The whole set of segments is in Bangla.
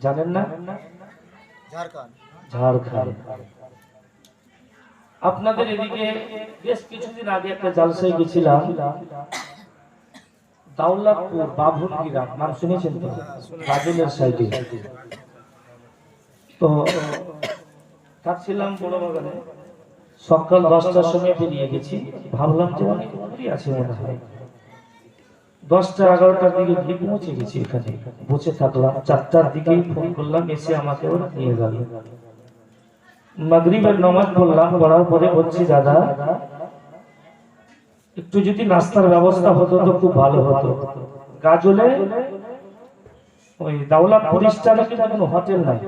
জানেন না? ঝাড়খণ্ড। আপনাদের এদিকে বেশ কিছুদিন আগে একটা জালসায় গেছিলাম, দাউলাতপুর বাভুন গ্রাম, নাম শুনেছেন তো? গাজলের সাইডে। তো থাকছিলাম বড় বাগানে, সকাল 10টার সময় বেরিয়ে গেছি। ভাবলাম যে অনেক দূরে আছে মনে হয়, 10টা 11টার দিকে গিয়ে পৌঁছে গেছি। এখানে বসে থাকলাম, 4টার দিকেই ফোন করলাম, এসে আমাকে ওরা নিয়ে গেল। মাগরিবের নামাজ পড়লাম, পড়ার পরে বলছি দাদা একটু যদি নাস্তার ব্যবস্থা হতো তো খুব ভালো হতো। গাজলে ওই দাউলাতপুর স্টাইলে কোনো হোটেল নাই,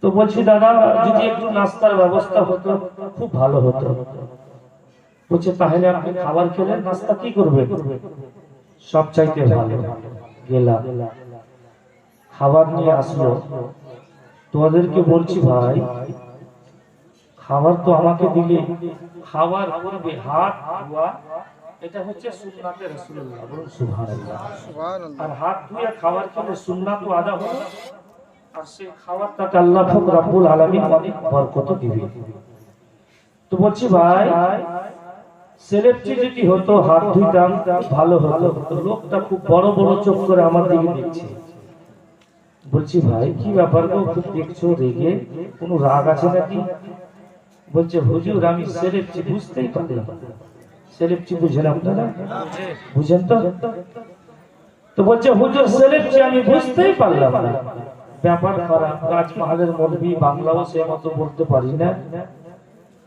তো বলছি দাদা যদি একটু নাস্তার ব্যবস্থা হতো খুব ভালো হতো। বলছে তাহলে আপনি খাবার খেলে নাস্তা কি করবে? সব চাইতে ভালো। গেলাম, খাবার নিয়ে আসলো। তোমাদেরকে বলছি ভাই, খাবার তো আমাকে দিলে, খাবার করবে হাত ধোয়া, এটা হচ্ছে সুন্নাতে রাসূলুল্লাহ, বলুন সুবহানাল্লাহ। আর হাত ধুয়ে খাবার খেলে সুন্নাত আদা হলো, আর সেই খাবারটাকে আল্লাহ পাক রব্বুল আলামিন অনেক বরকত দিবে। তো বলছি ভাই সেলেব্রিটি যদি হতো, হাত ধুইতাম ভালো হতো। তো লোকটা খুব বড় বড় চোখ করে আমার দিকে দেখছে। বলছি ভাই কি ব্যাপার গো, খুব দেখছো রেগে, কোনো রাগ আছে নাকি? বলছে হুজুর আমি সেলেব্রিটি, বুঝতেই পারলাম। সেলেব্রিটি বুঝেন আপনারা? বুঝেন তো? তো বলছে হুজুর সেলেব্রিটি আমি বুঝতেই পারলাম না। ব্যাপার খারাপ, রাজমহলের মৌলভী, বাংলাও সে মতো বলতে পারি না,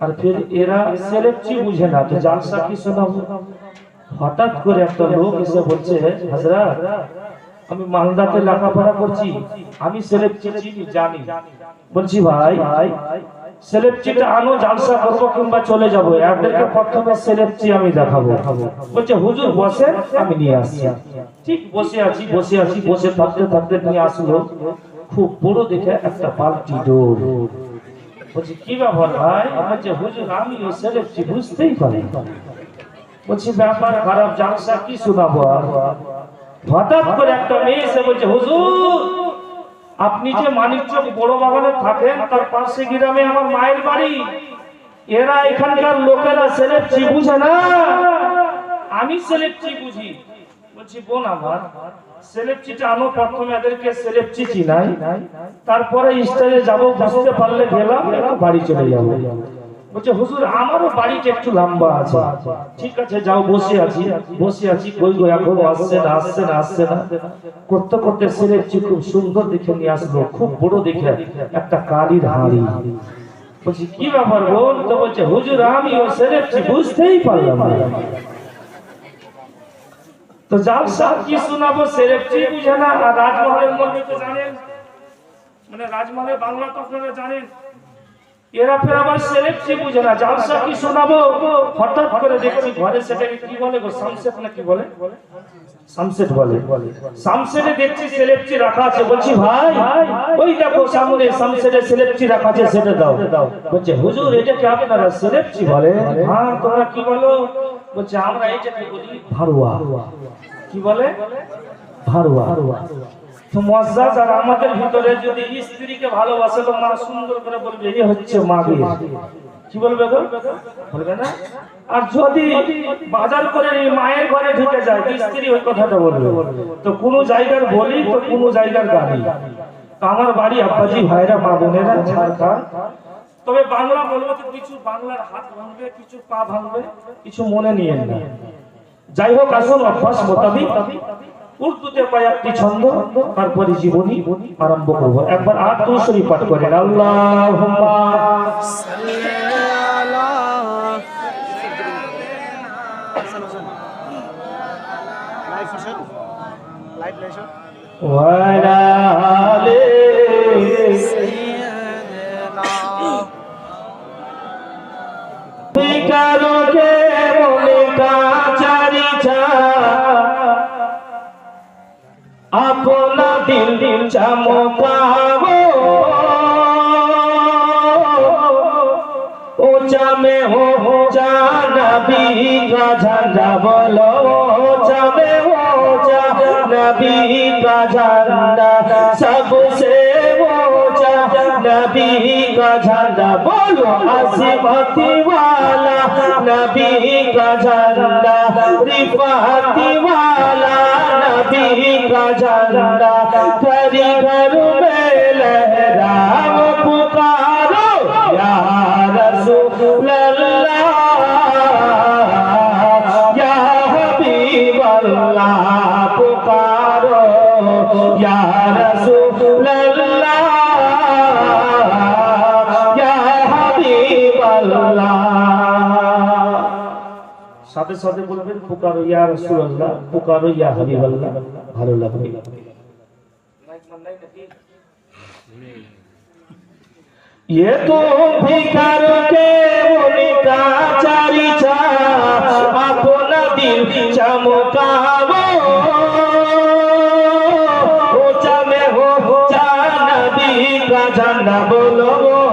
আর ফির এরা সেলেব্রিটি বুঝে না, তো জালসা কি শোনাবো? হঠাৎ করে একটা লোক এসে বলছে হযরত আমি মালদাতে লেখাপড়া করছি, আমি সেলেব্রিটি চিনি জানি। বলছি ভাই সেলেব্রিটিটা আনো, জালসা করবো কিংবা চলে যাবো, এদেরকে প্রথমে সেলেব্রিটি আমি দেখাবো। বলছে হুজুর বসেন আমি নিয়ে আসছি। ঠিক বসে আছি বসে থাকতে থাকতে নিয়ে আসলো খুব বড় দেখে একটা বালতি ডোর। বলছি কি ব্যাপার ভাই? বলছে হুজুর আমি ওই সেলেব্রিটি, বুঝতেই পারি। বলছি ব্যাপার খারাপ, জালসা কি শোনাবো? আর হঠাৎ করে একটা মেয়ে এসে বলছে হুজুর আপনি যে মানিকচক বড় বাগানে থাকেন, তার পাশে গ্রামে আমার মায়ের বাড়ি, এরা এখানকার লোকেরা সেলেব্রিটি বুঝে না, আমি সেলেব্রিটি বুঝি। বলছি বোন আমার সেলেব্রিটি আনো, প্রথমে এদেরকে সেলেব্রিটি চিনাই, তারপরে স্টেজে যাবো, বুঝতে পারলে গেলাম, বাড়ি চলে যাবো। বলছে হুজুর আমারও বাড়িটা একটু লম্বা আছে। ঠিক আছে যাও, বসে আছি কই গো এখন আসছে না। করতে করতে সেলেব্রিটি খুব সুন্দর দেখে নিয়ে আসলো, খুব বড় দেখে একটা কালির হাঁড়ি। বলছি কি ব্যাপার বল? তো বলছে হুজুর আমি ও সেলেব্রিটি, বুঝতেই পারলাম না। তো জালসা কি শোনাবো, সেলেব্রিটি বুঝে না। আর রাজমহলের মধ্যে তো জানেন, মানে রাজমহলের বাংলা তো আপনারা জানেন, এরা ফের আবার সেলেব্রিটি বুঝে না, জালসা কি শোনাবো। হঠাৎ করে দেখছি ঘরে, সেটাকে কি বলে গো, সামসেট না কি বলে? সামসেট বলে। সামসেটে দেখছি সেলেব্রিটি রাখা আছে। বলছি ভাই ওই দেখো সামনে সামসেটে সেলেব্রিটি রাখা আছে, সেটা দাও। বলছে হুজুর এটা কি আপনারা সেলেব্রিটি বলে? হ্যাঁ তোমরা কি বলো? বলছে আমরা এইটাকে বলি ভাড়ুয়া। কি বলে? ভাড়ুয়া। তো মুআজ্জাজ আর আমাদের ভিতরে যদি স্ত্রীকে ভালোবাসে তো মা সুন্দর করে বলবে এই হচ্ছে মাগি। কি বলবে গো? বলবে না? আর যদি বাজার করে মায়ের ঘরে ঢুকে যায় তো স্ত্রী ওই কথাটা বলবে। তো কোন জায়গার বলি তো কোন জায়গার গালি। তো আমার বাড়ি আব্বাজি ভাইরা মা বোনেরা ঝাড়খণ্ড, তবে বাংলা বলবো তো কিছু বাংলার হাত ভাঙবে, কিছু পা ভাঙবে, কিছু মনে নিয়ে না। যাই হোক আসুন অভ্যাস মোতাবিক উর্দুতে কয়েকটি ছন্দ, তারপরে জীবনী আরম্ভ করব। একবার আয়াতুল শরীফ পাঠ করেন, আল্লাহুম্মা সাল্লি আলা ওয়া আলা আলি সাইয়্যিদিনা বিকারকে মনিকা চারিচা अपना दिल चमकाओ, ऊंचा में हो जा नबी का झंडा बोलो, ऊंचा में हो जा नबी का झंडा सबसे ऊंचा, नबी का झंडा बोलो अज़मती वाला, नबी का झंडा रिफ़ाती वाला, नबी का झंडा घर घर में लहराओ पुकारो या रसूल अल्लाह, या हबीब अल्लाह पुकारो या रसूल अल्लाह, या हबीब अल्लाह। साथे साथे बोलবেন पुकारो या रसूल अल्लाह, पुकारो या हबीब अल्लाह, ভালো লাগবে। ये तो भिखार के उनका चरिचा अपना दिल चमकावो, ऊंचा में हो ऊंचा नबी का झंडा बोलो,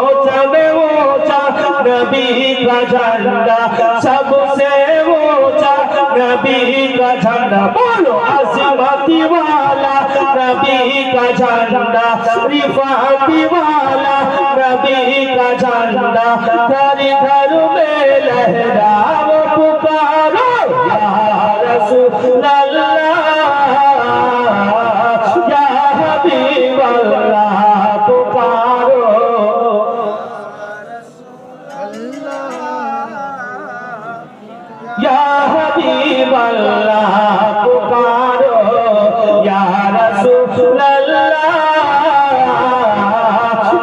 ऊंचा में ऊंचा नबी का झंडा सबसे ऊंचा, नबी का झंडा बोलो अज़मती वाला, नबी का झंडा रिफ़ाती वाला, नबी का झंडा घर घर में लहराओ पुकारो या रसूल अल्लाह, या हबीब अल्लाह पुकारो या हबीब अल्लाह पुकारो या रसूल अल्लाह,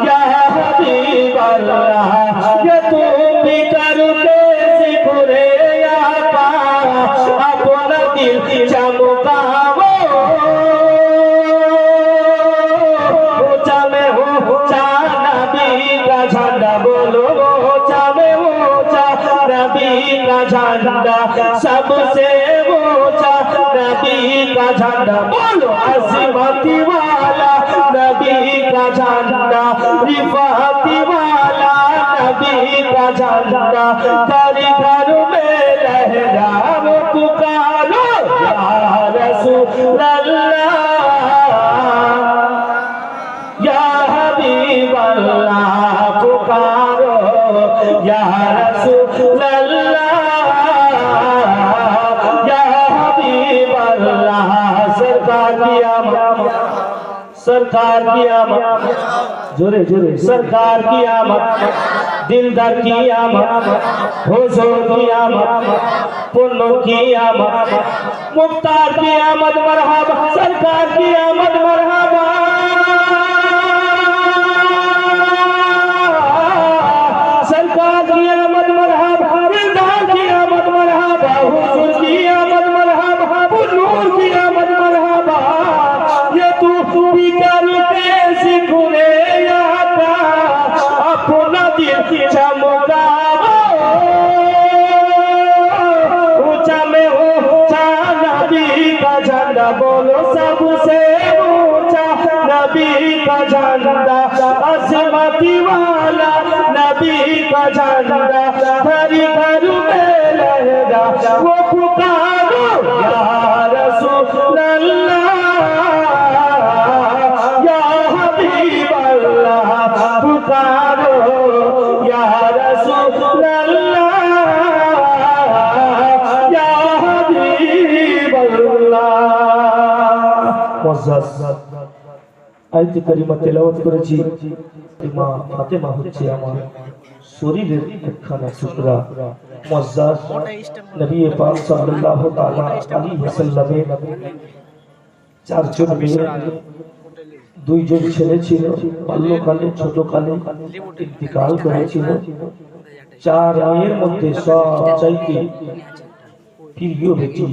या हबीब अल्लाह। ये तुम भी करके ज़िक्र आका अपना दिल चमकावो, ऊंचा में ऊंचा नबी का झंडा बोलो, ऊंचा में ऊंचा नबी का झंडा सबसे ऊंचा, नबी का झंडा बोलो अज़मती वाला, नबी का झंडा रिफ़ाती वाला, नबी का झंडा घर घर में लहराओ पुकारो या रसूल अल्लाह, या हबीब अल्लाह पुकारो या रसूल अल्लाह, या हबीब अल्लाह। सरकार की आमद, सरकार की आमद, जोरे जोरे सरकार की आमद, दिलदार की आमद, हुजूर की आमद, पुन्नो की आमद, मुख्तार की आमद मरहबा, सरकार की आमद मरहबा, सरकार की आमद मरहबा, दिलदार की आमद मरहबा, हुजूर की आमद मरहबा, पुन्नूर की आमद मरहबा। ये तू भी करके ज़िक्र आका अपना दिल चमकावो, ऊंचा में ऊंचा नबी का झंडा बोलो सबसे ऊंचा, नबी का झंडा अज़मती वाला, नबी का झंडा घर घर में लहरा वो पुकारो या रसूल अल्लाह, या हबीब अल्लाह पुकारो या रसूल अल्लाह, या हबीब अल्लाह। मुअज़्ज़ज़ আয়াতে কারিমা তেলাওয়াত করেছি। মা ফাতেমা হচ্ছে আমার শরীরের একখানা টুকরা। মুআজ্জাজ নবী পাক সাল্লাল্লাহু তাআলা আলাইহি ওয়াসাল্লামের চারজন মেয়ে, দুইজন ছেলে ছিল, বাল্যকালে ছোটকালে ইন্তিকাল করেছিল। চার মেয়ের মধ্যে সবচাইতে প্রিয় বেটি,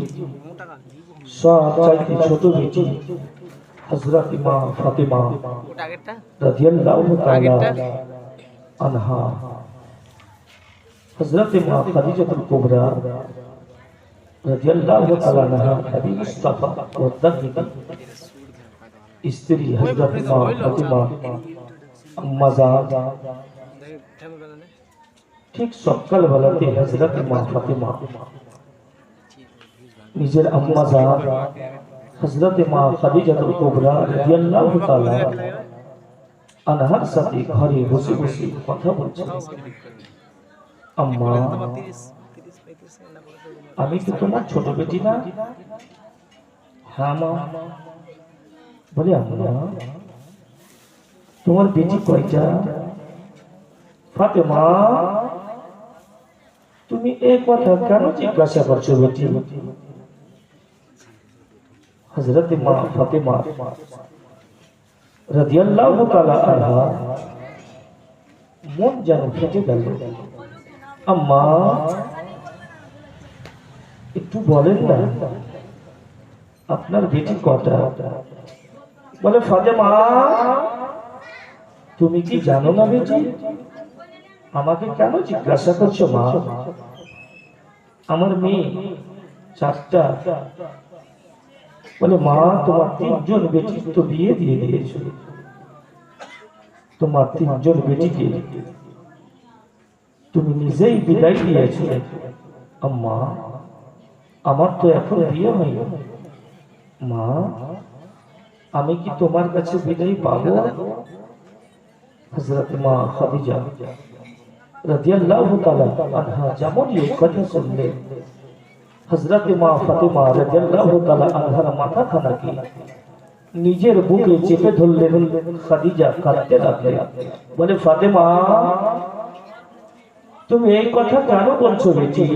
সবচাইতে ছোট বেটি हजरत इमाम फातिमा रज़ियल्लाहु ताला अन्हा, हजरत इमाम खदीजतुल कुबरा रज़ियल्लाहु ताला अन्हा नबी मुस्तफा और दर स्त्री हजरत इमाम फातिमा अम्मा जान। ठीक सकाल बेलाते हजरत इमाम फातिमा निजेर अम्मा जान হযরত মা খাদিজাতুল কুবরা রাদিয়াল্লাহু তাআলা আনহার সাথে ঘরে বসে বসে কথা বলছেন। আম্মা, আমি তো তোমার ছোট বেটি না? হ্যাঁ মা। বলে আম্মা, তোমার বেটি কয়টা? ফাতেমা, তুমি এই কথা কেন জিজ্ঞাসা করছো বেটি? হযরত মা ফাতেমা রাদিয়াল্লাহু তাআলা আনহা মন যেন ফেটে গেল। আম্মা, একটু বলেন না আপনার বেটি কটা? বলে ফাতেমা, তুমি কি জানো না বেটি? আমাকে কেন জিজ্ঞাসা করছো মা? আমার মেয়ে চারটা। বলে মা, তোমার তিনজন বেটি তো বিয়ে দিয়ে দিয়েছো, তোমার তিনজন বেটিকে তুমি নিজেই বিদায় দিয়েছো। আম্মা, আমার তো এখন বিয়ে হয়নি। মা, আমি কি তোমার কাছে বিদায় পাবো? হযরত মা খাদিজা রাদিয়াল্লাহু তাআলা আনহা যেমন এই কথা শুনলেন, হযরত মা ফাতেমা রাদিয়াল্লাহু তাআলা আনহার মাথাখানাকে নিজের বুকে চেপে ধরলেন। খাদিজা কাঁদতে লাগলেন। বলে ফাতেমা, তুমি এই কথা কেন বলছো বেটি?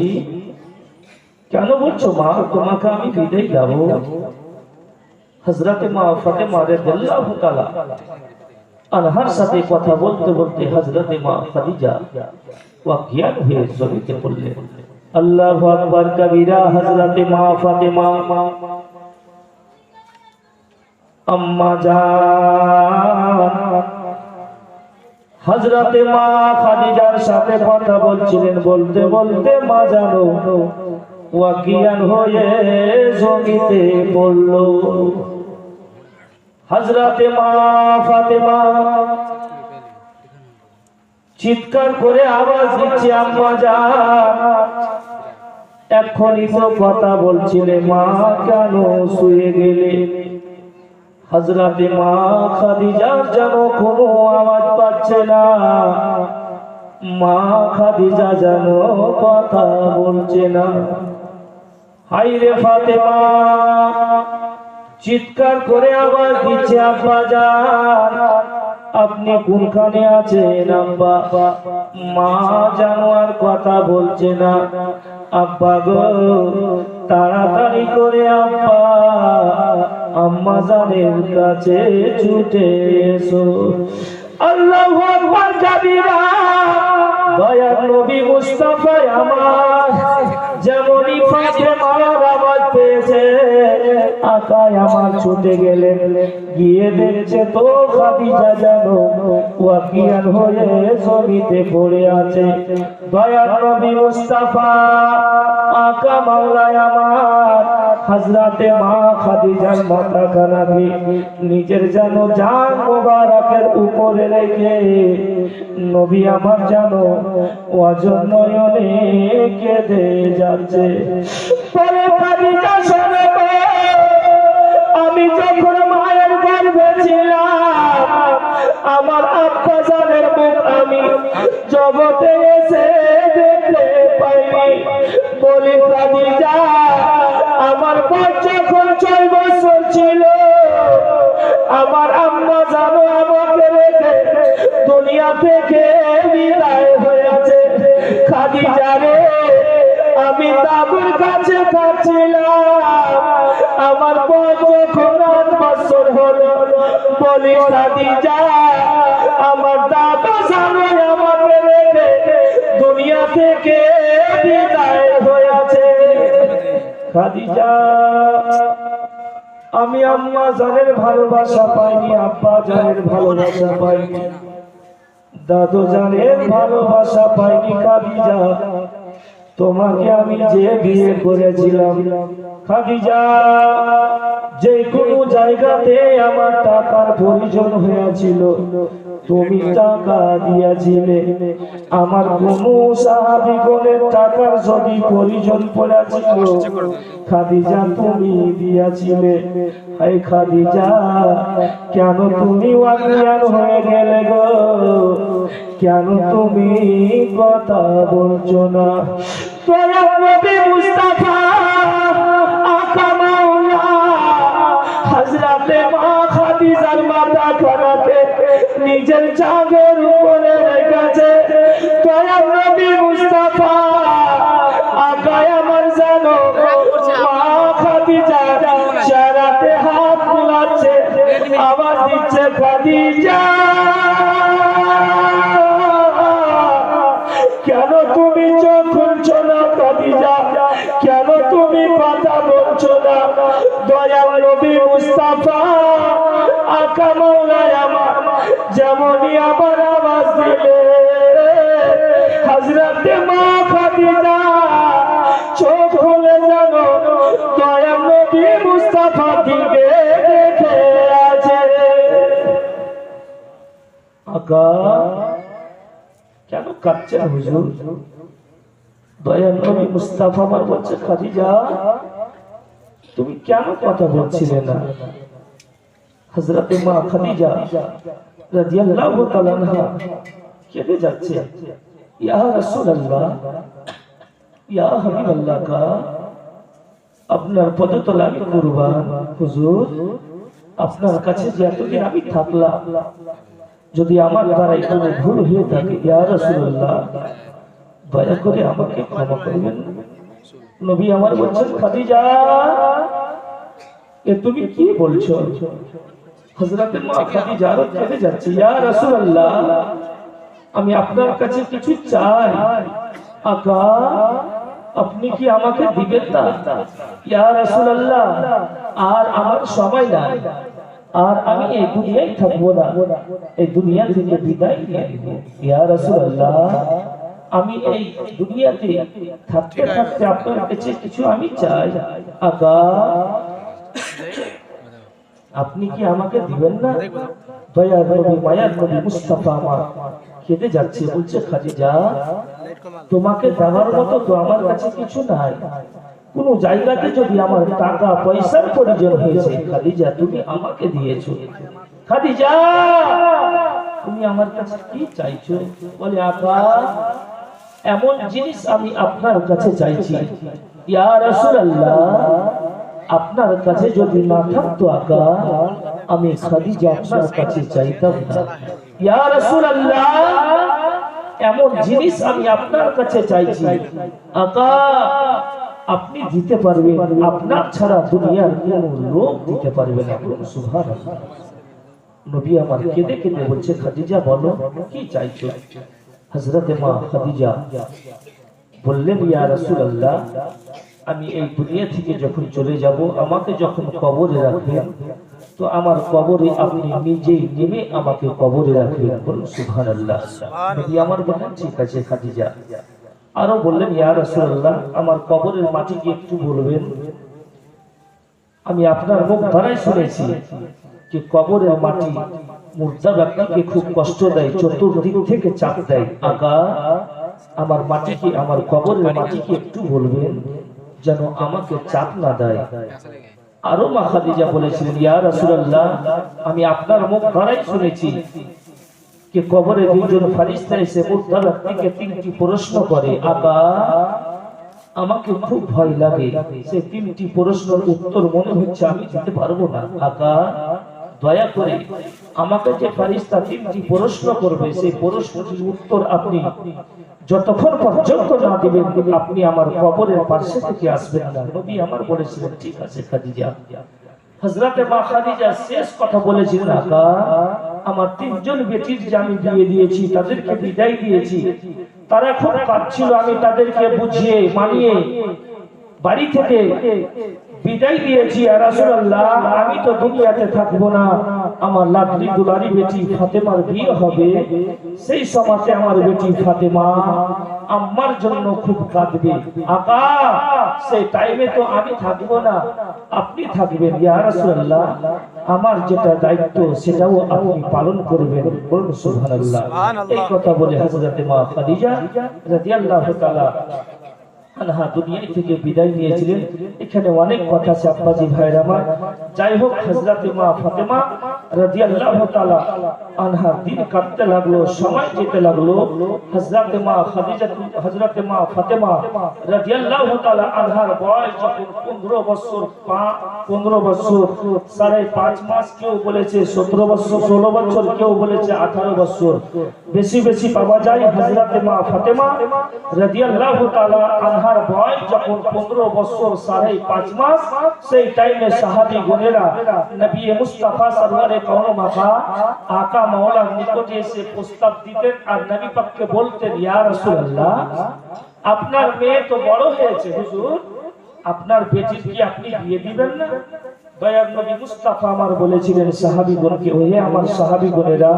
কেন বলছো মা তোমাকে আমি বিদায় দেব? হযরত মা ফাতেমা রাদিয়াল্লাহু তাআলা আনহার সাথে কথা বলতে বলতে হযরত মা খাদিজা ওয়াকিয়াত হয়ে জমিতে পড়লেন। আল্লাহু আকবার কবীরা। হযরত মা ফাতেমা আম্মা জান হযরত মা খাদিজার সাথে কথা বলছিলেন। বলতে বলতে মা জানো ওয়াকিয়াত হয়ে জমিতে পড়ল। হযরত মা ফাতেমা চিৎকার করে আওয়াজ দিচ্ছে, আম্মা জান এখনই তো কথা বলছিলে, মা কেন শুয়ে গেলে? হযরত মা খাদিজা যেন কোনো আওয়াজ পাচ্ছে না। মা খাদিজা যেন কথা বলছে না। হায় রে ফাতেমা চিৎকার করে আওয়াজ দিচ্ছে, আব্বা জান আপনি কোনখানে আছেন আব্বা? মা যেন আর কথা বলছে না। আব্বা গো তাড়াতাড়ি করে আব্বা আম্মা জানের কাছে ছুটে এসো। আল্লাহু আকবার কবীরা। দয়ার নবী মুস্তাফা আমার যেমনই ফাতেমার আওয়াজ পেয়েছে আকায় আমার ছুটে গেলেন। গিয়ে দেখছে তো খাদিজা যেন ওয়াকিয়াত হয়ে জমিতে পড়ে আছে। দয়ার নবী মুস্তাফা আকা মাওলায় আমার হযরত মা খাদিজার মাথাখানাকে নিজের যেন জান মোবারকের উপরে রেখে নবী আমার যেন ওয়াজন নয়নে কেঁদে যাচ্ছে। পরে খাদিজা শোনে, আমি যখন মায়ের গর্ভে ছিলাম আমার আব্বা জানের মুখ আমি জগতে এসে দেখতে পাইনি। বলি খাদিজা আমার বয়স যখন 6 বছর ছিল আমার আম্মা জানো আমাকে রেখে দুনিয়া থেকে বিদায় হয়েছে। খাদিজা রে আমি দাদুর কাছে থাকছিলাম আমার বয়স যখন 8 বছর হলো। বলি খাদিজা আমার দাদা জানো আমাকে রেখে দুনিয়া থেকে বিদায় হয়েছে। খাদিজা আমি আম্মা জানের ভালোবাসা পাইনি, আব্বা জানের ভালোবাসা পাইনি, দাদু জানের ভালোবাসা পাইনি। খাদিজা তোমাকে আমি যে বিয়ে করেছিলাম খাদিজা যে কোনো জায়গাতে আমার টাকার প্রয়োজন হয়েছিল তুমি টাকা দিয়েছিলে, আমার কোনো সাহাবীগণের টাকার যদি প্রয়োজন পড়েছিল খাদিজা তুমি দিয়েছিলে। এই খাদিজা কেন তুমি অজ্ঞান হয়ে গেলে গো, কেন তুমি কথা বলছো না? দয়াল নবী মুস্তাফা আকা মাওলা হযরতে মা খাদিজার মাথা খানাকে নিজের জাগের উপরে রেখেছে। দয়াল নবী মুস্তাফা আকা আমার জানো মা খাদিজা চেহারাতে হাত বুলাচ্ছে, আওয়াজ দিচ্ছে খাদিজা কেন তুমি চোখ খুলছো না? খাদিজা কেন তুমি কথা বলছো না? দয়াল নবী মুস্তাফা আকা মাওলা আমার যেমনই আমার আওয়াজ দিলে হযরতে মা খাদিজা চোখ খুলে জানো দয়াল নবী মুস্তাফা দিকে দেখে আছে। আকা কেন কাঁদছেন হুজুর? দয়াল নবী মুস্তাফা আমার বলছে খাদিজা তুমি কেন কথা বলছিলে না? হযরতে মা খাদিজা রাদিয়াল্লাহু তাআলা আনহা কেঁদে যাচ্ছে, ইয়া রাসূলুল্লাহ ইয়া হাবিবাল্লাহ কা আপনার পদতলে আমি কুরবান। হুজুর আপনার কাছে যে এতদিন আমি থাকলাম, যদি আমার দ্বারাই কোনো ভুল হয়ে থাকে ইয়া রাসূলুল্লাহ দয়া করে আমাকে ক্ষমা করবেন। নবী আমার বলছেন খাদিজা এ তুমি কি বলছো? হযরতে মা খাদিজা কেঁদে যাচ্ছে, ইয়া রাসূলুল্লাহ আমি আপনার কাছে কিছু চাই, আকা আপনি কি আমাকে দিবেন না? ইয়া রাসূলুল্লাহ আর আমার সময় নাই, আর আমি এই দুনিয়ায় থাকবো না, এই দুনিয়া থেকে বিদায় নিয়ে নেব। ইয়া রাসূলুল্লাহ আমি এই দুনিয়াতে থাকতে থাকতে আপনার কাছে কিছু আমি চাই, আকা আপনি কি আমাকে দিবেন না? দয়ার নবী মায়ার নবী মুস্তাফা আমার কেঁদে যাচ্ছে, বলছে খাদিজা তোমাকে দেওয়ার মতো তো আমার কাছে কিছু নাই, কোন জায়গাতে যদি আমার টাকা পয়সার প্রয়োজন হয়েছে খাদিজা তুমি আমাকে দিয়েছো। খাদিজা তুমি আমার কাছে কি চাইছো? বলে আকা এমন জিনিস আমি আপনার কাছে চাইছি, ইয়া রাসূলুল্লাহ আপনার কাছে যদি না থাকতো আকা আমি খাদিজা আপনার কাছে চাইতাম না। ইয়া রাসূলুল্লাহ এমন জিনিস আমি আপনার কাছে চাইছি, আকা আপনি দিতে পারবেন, আপনার ছাড়া দুনিয়ার কোনো লোক দিতে পারবে না। সুবহানাল্লাহ। নবী আমার কেঁদে কেঁদে বলছে খাদিজা বলো কি চাইছো? হযরতে মা খাদিজা বললেন ইয়া রাসূলুল্লাহ আমি এই দুনিয়া থেকে যখন চলে যাব আমাকে যখন কবরে রাখবেন তো আমার কবরে আপনি নিজেই নেমে আমাকে কবরে রাখবেন। বলুন সুবহানাল্লাহ। নবী আমার বললেন ঠিক আছে খাদিজা। আরো বললেন ইয়া রাসূলুল্লাহ আমার কবরের মাটি কি একটু বলবেন? আমি আপনার মুখ দ্বারাই শুনেছি যে কবরের মাটি মুর্দা ব্যক্তিকে খুব কষ্ট দেয়, চতুর্দিক থেকে চাপ দেয়। আকা আমার মাটিকে আমার কবরের মাটিকে একটু বলবেন যেন আমাকে চাপ না দেয়। আরো মা খাদিজা বলেছিলেন ইয়া রাসূলুল্লাহ আমি আপনার মুখ দ্বারাই শুনেছি যে কবরে দুইজন ফেরেশতা এসে মুর্দা ব্যক্তিকে তিনটি প্রশ্ন করে। আকা আমাকে খুব ভয় লাগে, সেই তিনটি প্রশ্নের উত্তর মনে হচ্ছে আমি দিতে পারবো না। আকা দয়া করে আমাকে যে ফেরেশতা তিনটি প্রশ্ন করবে সেই প্রশ্নের উত্তর আপনি যতক্ষণ পর্যন্ত না দিবেন আপনি আমার কবরের পাশে থেকে আসবেন না। নবী আমার বলেছিলেন ঠিক আছে খাদিজা। হযরতে মা খাদিজা শেষ কথা বলেছিলেন আকা আমার তিনজন বেটির যে আমি বিয়ে দিয়েছি তাদেরকে বিদায় দিয়েছি, তারা খুব কাঁদছিল, আমি তাদেরকে বুঝিয়ে মানিয়ে বাড়ি থেকে বিদায় দিয়েছি। ইয়া রাসূলুল্লাহ আমি তো দুনিয়াতে থাকবো না, আমার লাডলি দুলারি বেটি ফাতেমার বিয়ে হবে, সেই সময়তে আমার বেটি ফাতেমা আম্মার জন্য খুব কাঁদবে। আকা সেই টাইমে তো আমি থাকবো না, আপনি থাকবেন। ইয়া রাসূলুল্লাহ আমার যেটা দায়িত্ব সেটাও আপনি পালন করবেন। বলুন সুবহানাল্লাহ। এই কথা বলে হযরত মা খাদিজা রাদিয়াল্লাহু তাআলা আনহা দুনিয়া থেকে বিদায় নিয়েছিলেন। এখানে অনেক কথা আছে আব্বাজি ভাইরা আমার। যাই হোক, হযরত মা ফাতেমা রাদিয়াল্লাহু তাআলা আনহা দিন কাটতে লাগলো, সময় যেতে লাগলো। হযরত মা খাদিজা, হযরত মা ফাতেমা রাদিয়াল্লাহু তাআলা আনহার বয়স যখন 15 বছর, 15 বছর 5.5 মাস, কেউ বলেছে 17 বছর, 16 বছর, কেউ বলেছে 18 বছর, বেশি বেশি পাওয়া যায়। হযরত মা ফাতেমা রাদিয়াল্লাহু তাআলা আনহার বয়স যখন 15 বছর 5.5 মাস, সেই টাইমে সাহাবী গুনেরা নবী মুস্তাফা সরওয়ারে কাউন মাকা আকা মাওলার নিকটে এসে প্রস্তাব দিতেন আর নবী পাককে বলতেন, ইয়া রাসূলুল্লাহ, আপনার মেয়ে তো বড় হয়েছে হুজুর, আপনার বেটির কি আপনি বিয়ে দিবেন না? দয়ার নবী মুস্তাফা আমার বলেছিলেন সাহাবীগণকে, ওহে আমার সাহাবীগণেরা,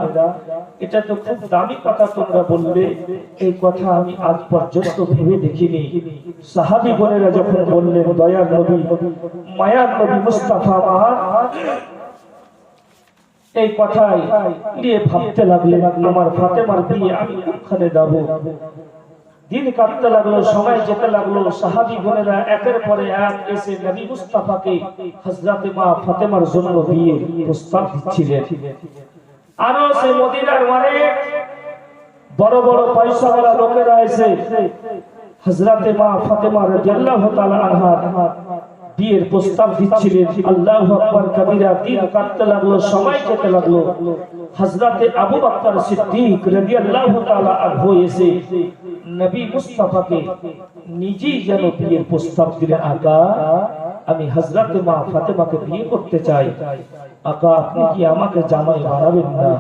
এটা তো খুব দামি কথা তোমরা বলবে, এই কথা আমি আজ পর্যন্ত ভেবে দেখিনি। সাহাবীগণেরা যখন বললেন, দয়ার নবী, মায়ার নবী মুস্তাফা আমার এই কথাই নিয়ে ভাবতে লাগলেন, আমার ফাতেমার বিয়ে আমি কোনখানে দেব। দিন কাটতে লাগলো, সময় যেতে লাগলো। সাহাবী বোনেরা একের পরে এক এসে নবী মুস্তাফাকে হযরত মা ফাতেমার জন্য বিয়ে প্রস্তাব দিচ্ছিলেন। আরো সে মদিনার অনেক বড় বড় পয়সাওয়ালা লোকেরা এসে হযরত মা ফাতেমা রাদিয়াল্লাহু তাআলা আনহা বিয়ের প্রস্তাব দিচ্ছিলেন। আল্লাহু আকবার কবীরা। দিন কাটতে লাগলো, সময় যেতে লাগলো। হযরত আবু বকর সিদ্দিক রাদিয়াল্লাহু তাআলা আনহু এসে নবী মুস্তাফাকে নিজেই যেন বিয়ের প্রস্তাব দিলেন, আকা আমি হযরত মা ফাতেমাকে বিয়ে করতে চাই, আকা আপনি কি আমাকে জামাই বানাবেন না?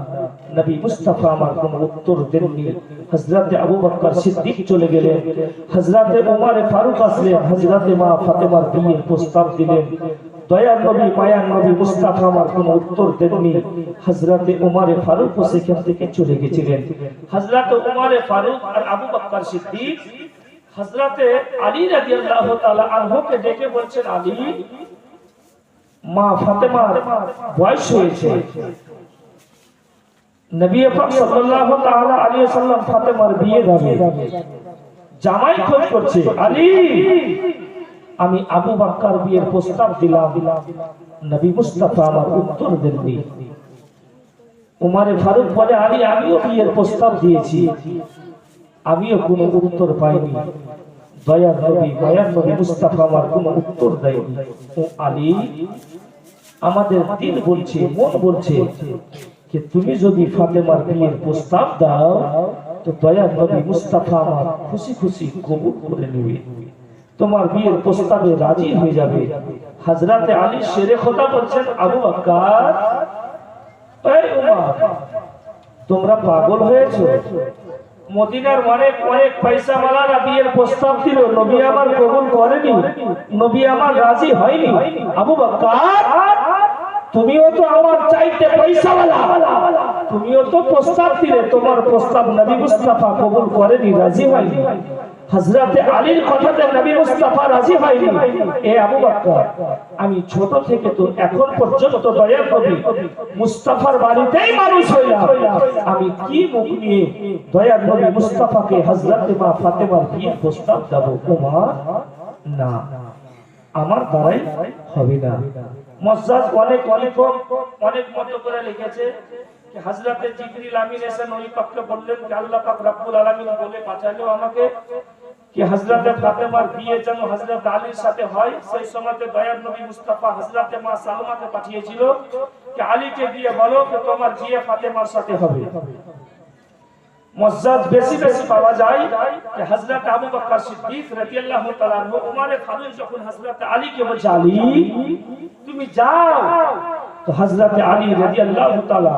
নবী মুস্তাফা আমার কোনো উত্তর দেননি। হযরত আবু বকর সিদ্দিক চলে গেলেন, হযরত ওমর ফারুক আসলেন, হযরত মা ফাতেমার বিয়ের প্রস্তাব দিলেন। দয়ার নবী, মায়ার নবী মুস্তাফা আমার কোনো উত্তর দেননি। হযরত ওমর ফারুক সেখান থেকে চলে গেছিলেন। হযরত ওমর ফারুক আর আবু বকর সিদ্দিক হযরত আলী রাদিয়াল্লাহু তাআলা আনহুকে ডেকে বলছেন, আলী, মা ফাতেমার বয়স হয়েছে, নবী পাক সাল্লাল্লাহু তাআলা আলাইহি ওয়াসাল্লাম ফাতেমার বিয়ে দেবে, জামাই খোঁজ করছে। আলী, আমি আবু বকর বিয়ের প্রস্তাব দিলাম, নবী মুস্তাফা আমার উত্তর দেননি। ওমর ফারুক বলে, আলী, আমিও বিয়ের প্রস্তাব দিয়েছি, আমিও কোনো উত্তর পাইনি। দয়ার নবী, মায়ার নবী মুস্তাফা আমার কোনো উত্তর দেয়নি। ও আলী, আমাদের দিল বলছে, মন বলছে যে তুমি যদি ফাতেমার বিয়ের প্রস্তাব দাও তো দয়ার নবী মুস্তাফা আমার খুশি খুশি কবুল করে নেবে, তোমার বিয়ের প্রস্তাবে রাজি হয়ে যাবে। হযরত আলী শেরে খোদা বলছেন, আবু বকর, এই ওমর, তোমরা পাগল হয়েছো? মদিনার অনেক অনেক পয়সাওয়ালারা বিয়ের প্রস্তাব দিল, নবী আমার কবুল করেনি, নবী আমার রাজি হয়নি। আবু বকর, তুমিও তো আমার চাইতে পয়সাওয়ালা, তুমিও তো প্রস্তাব দিলে, তোমার প্রস্তাব নবী মুস্তাফা কবুল করেনি, রাজি হয়নি। হযরত আলীর কথাতে নবী মুস্তাফা রাজি হয়নি। এ আবু বকর, আমি ছোট থেকে তো এখন পর্যন্ত দয়ার নবী মুস্তাফার বাড়িতেই মানুষ হইলাম, আমি কি মুখ নিয়ে দয়ার নবী মুস্তাফাকে হযরত মা ফাতেমার বিয়ের প্রস্তাব দেব? ওমর, না, আমার দ্বারাই হবে না। মুজাজ অনেক অনেক মত করে লিখেছে कि हजरत जिब्रील आमीन ऐसे नबी पाक के বললেন कि আল্লাহ পাক রব্বুল আলামিন বলে পাঠালো আমাকে कि हजरत ফাতেমার বিয়ে যেন হযরত আলীর সাথে হয়। সেই সময়তে দয়ার নবী মুস্তাফা হযরত মা সালমাকে পাঠিয়েছিল कि আলীকে দিয়ে বলো যে তোমার বিয়ে ফাতেমার সাথে হবে। মুজাজ বেশি বেশি পাওয়া যায় कि हजरत আবু বকর সিদ্দিক রাদিয়াল্লাহু তাআলা আনহু উমর ফারুক যখন হযরত আলীকে বলছে, আলী তুমি যাও, তো হযরত আলী রাদিয়াল্লাহু তাআলা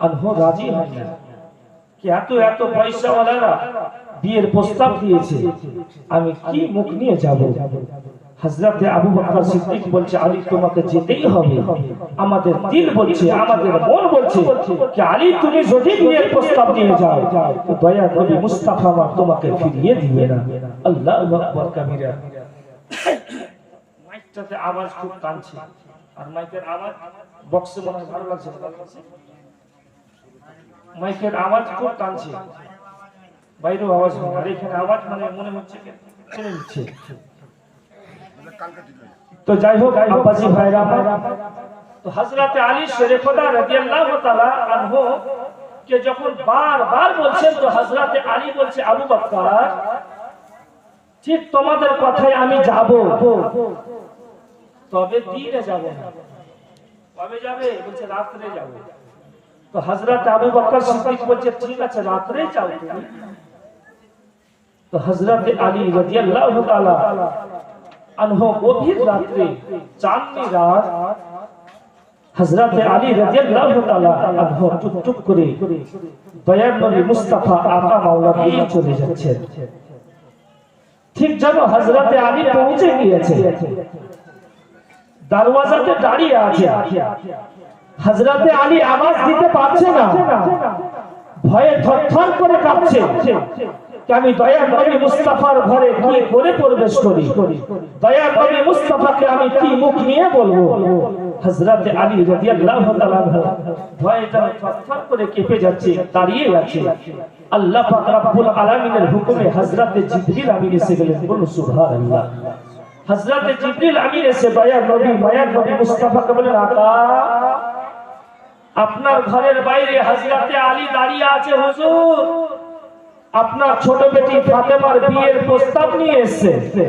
আনহু রাজি হলেন कि এত এত পয়সাওয়ালারা বিয়ের প্রস্তাব দিয়েছে, আমি কি মুখ নিয়ে যাব? হযরত আবু বকর সিদ্দিক বলছে, আলী তোমাকে যেতেই হবে, আমাদের দিল বলছে, আমাদের মন বলছে कि আলী তুমি যদি বিয়ের প্রস্তাব নিয়ে যাও তো দয়া নবী মুস্তাফা আমার তোমাকে ফিরিয়ে দিবে না। আল্লাহু আকবার কবীরা। মাইকটাতে আওয়াজ খুব কানছে, আর মাইকের আওয়াজ বক্সে মনে হয় ভালো লাগছে না, মাইকের আওয়াজ খুব টানছে, বাইরেও আওয়াজ হয় আর এখানে আওয়াজ মানে মনে হচ্ছে টেনে নিচ্ছে। তো যাই হোক আব্বাজি ভাইরা, তো হযরত আলী শেরে খোদা রাদিয়াল্লাহু তাআলা আনহু কে যখন বারবার বলছেন, তো হযরত আলী বলছে, আবু বকর ঠিক তোমাদের কথায় আমি যাব, তবে দিনে যাব না। কবে যাবে? বলছে রাতে যাব। তো হযরত আবু বকর সিদ্দিক বলছে ঠিক আছে রাতে যাও তুমি। তো হযরত আলী রাদিয়াল্লাহু তাআলা আনহু গভীর রাতে, চাঁদনি রাত, হযরত আলী রাদিয়াল্লাহু তাআলা আনহু টুকটুক করে দয়ার নবী মুস্তাফা আকা মাওলা দিয়ে চলে যাচ্ছেন। ঠিক যেন হযরত আলী পৌঁছে গিয়েছে, দরওয়াজাতে দাঁড়িয়ে আছে। হযরত আলী আওয়াজ দিতে পারছে না, ভয়ে থরথর করে কাঁপছে। আমি দয়ার নবী মুস্তাফার ঘরে কি করে প্রবেশ করি, দয়ার নবী মুস্তাফাকে আমি কি মুখ নিয়ে বলবো। হযরত আলী রাদিয়াল্লাহু তাআলা ভয়ে থরথর করে কেঁপে যাচ্ছে, দাঁড়িয়ে আছে। আল্লাহ পাক রব্বুল আলামিনের হুকুমে হযরত জিবরিল আমিন এসে গেলেন। বলুন সুবহানাল্লাহ। হযরত জিবরিল আমিন এসে দয়ার নবী মায়ার নবী মুস্তাফাকে বলেন, আকা আপনার ঘরের বাইরে হযরত আলী দাঁড়িয়ে আছে হুজুর, আপনার ছোট বেটি ফাতেমার বিয়ের প্রস্তাব নিয়ে এসেছে।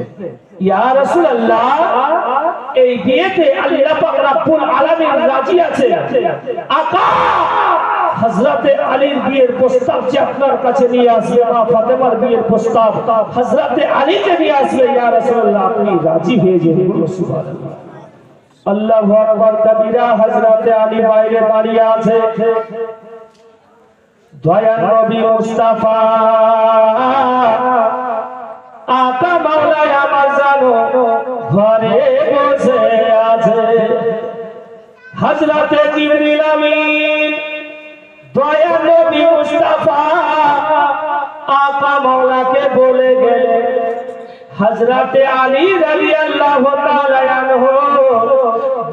ইয়া রাসূলুল্লাহ, এই বিয়েতে আল্লাহ পাক রব্বুল আলামিন রাজি আছে। আকা হযরত আলীর বিয়ের প্রস্তাব যে আপনার কাছে নিয়ে আসবে, মা ফাতেমার বিয়ের প্রস্তাব হযরত আলী যে নিয়ে আসবে, ইয়া রাসূলুল্লাহ আপনি রাজি হয়ে যাবেন। সুবহানাল্লাহ। আল্লাহু আকবার কবীরা। হযরত আলী বাইরে দাঁড়িয়ে আছে। দয়ার নবী মুস্তাফা আকা মাওলা আমার জানো ঘরে বসে আছে। হযরত জিবরিল আমিন দয়ার নবী মুস্তাফা আকা মাওলাকে বলে গেলেন, হযরত আলী রাদিয়াল্লাহু তাআলা আনহু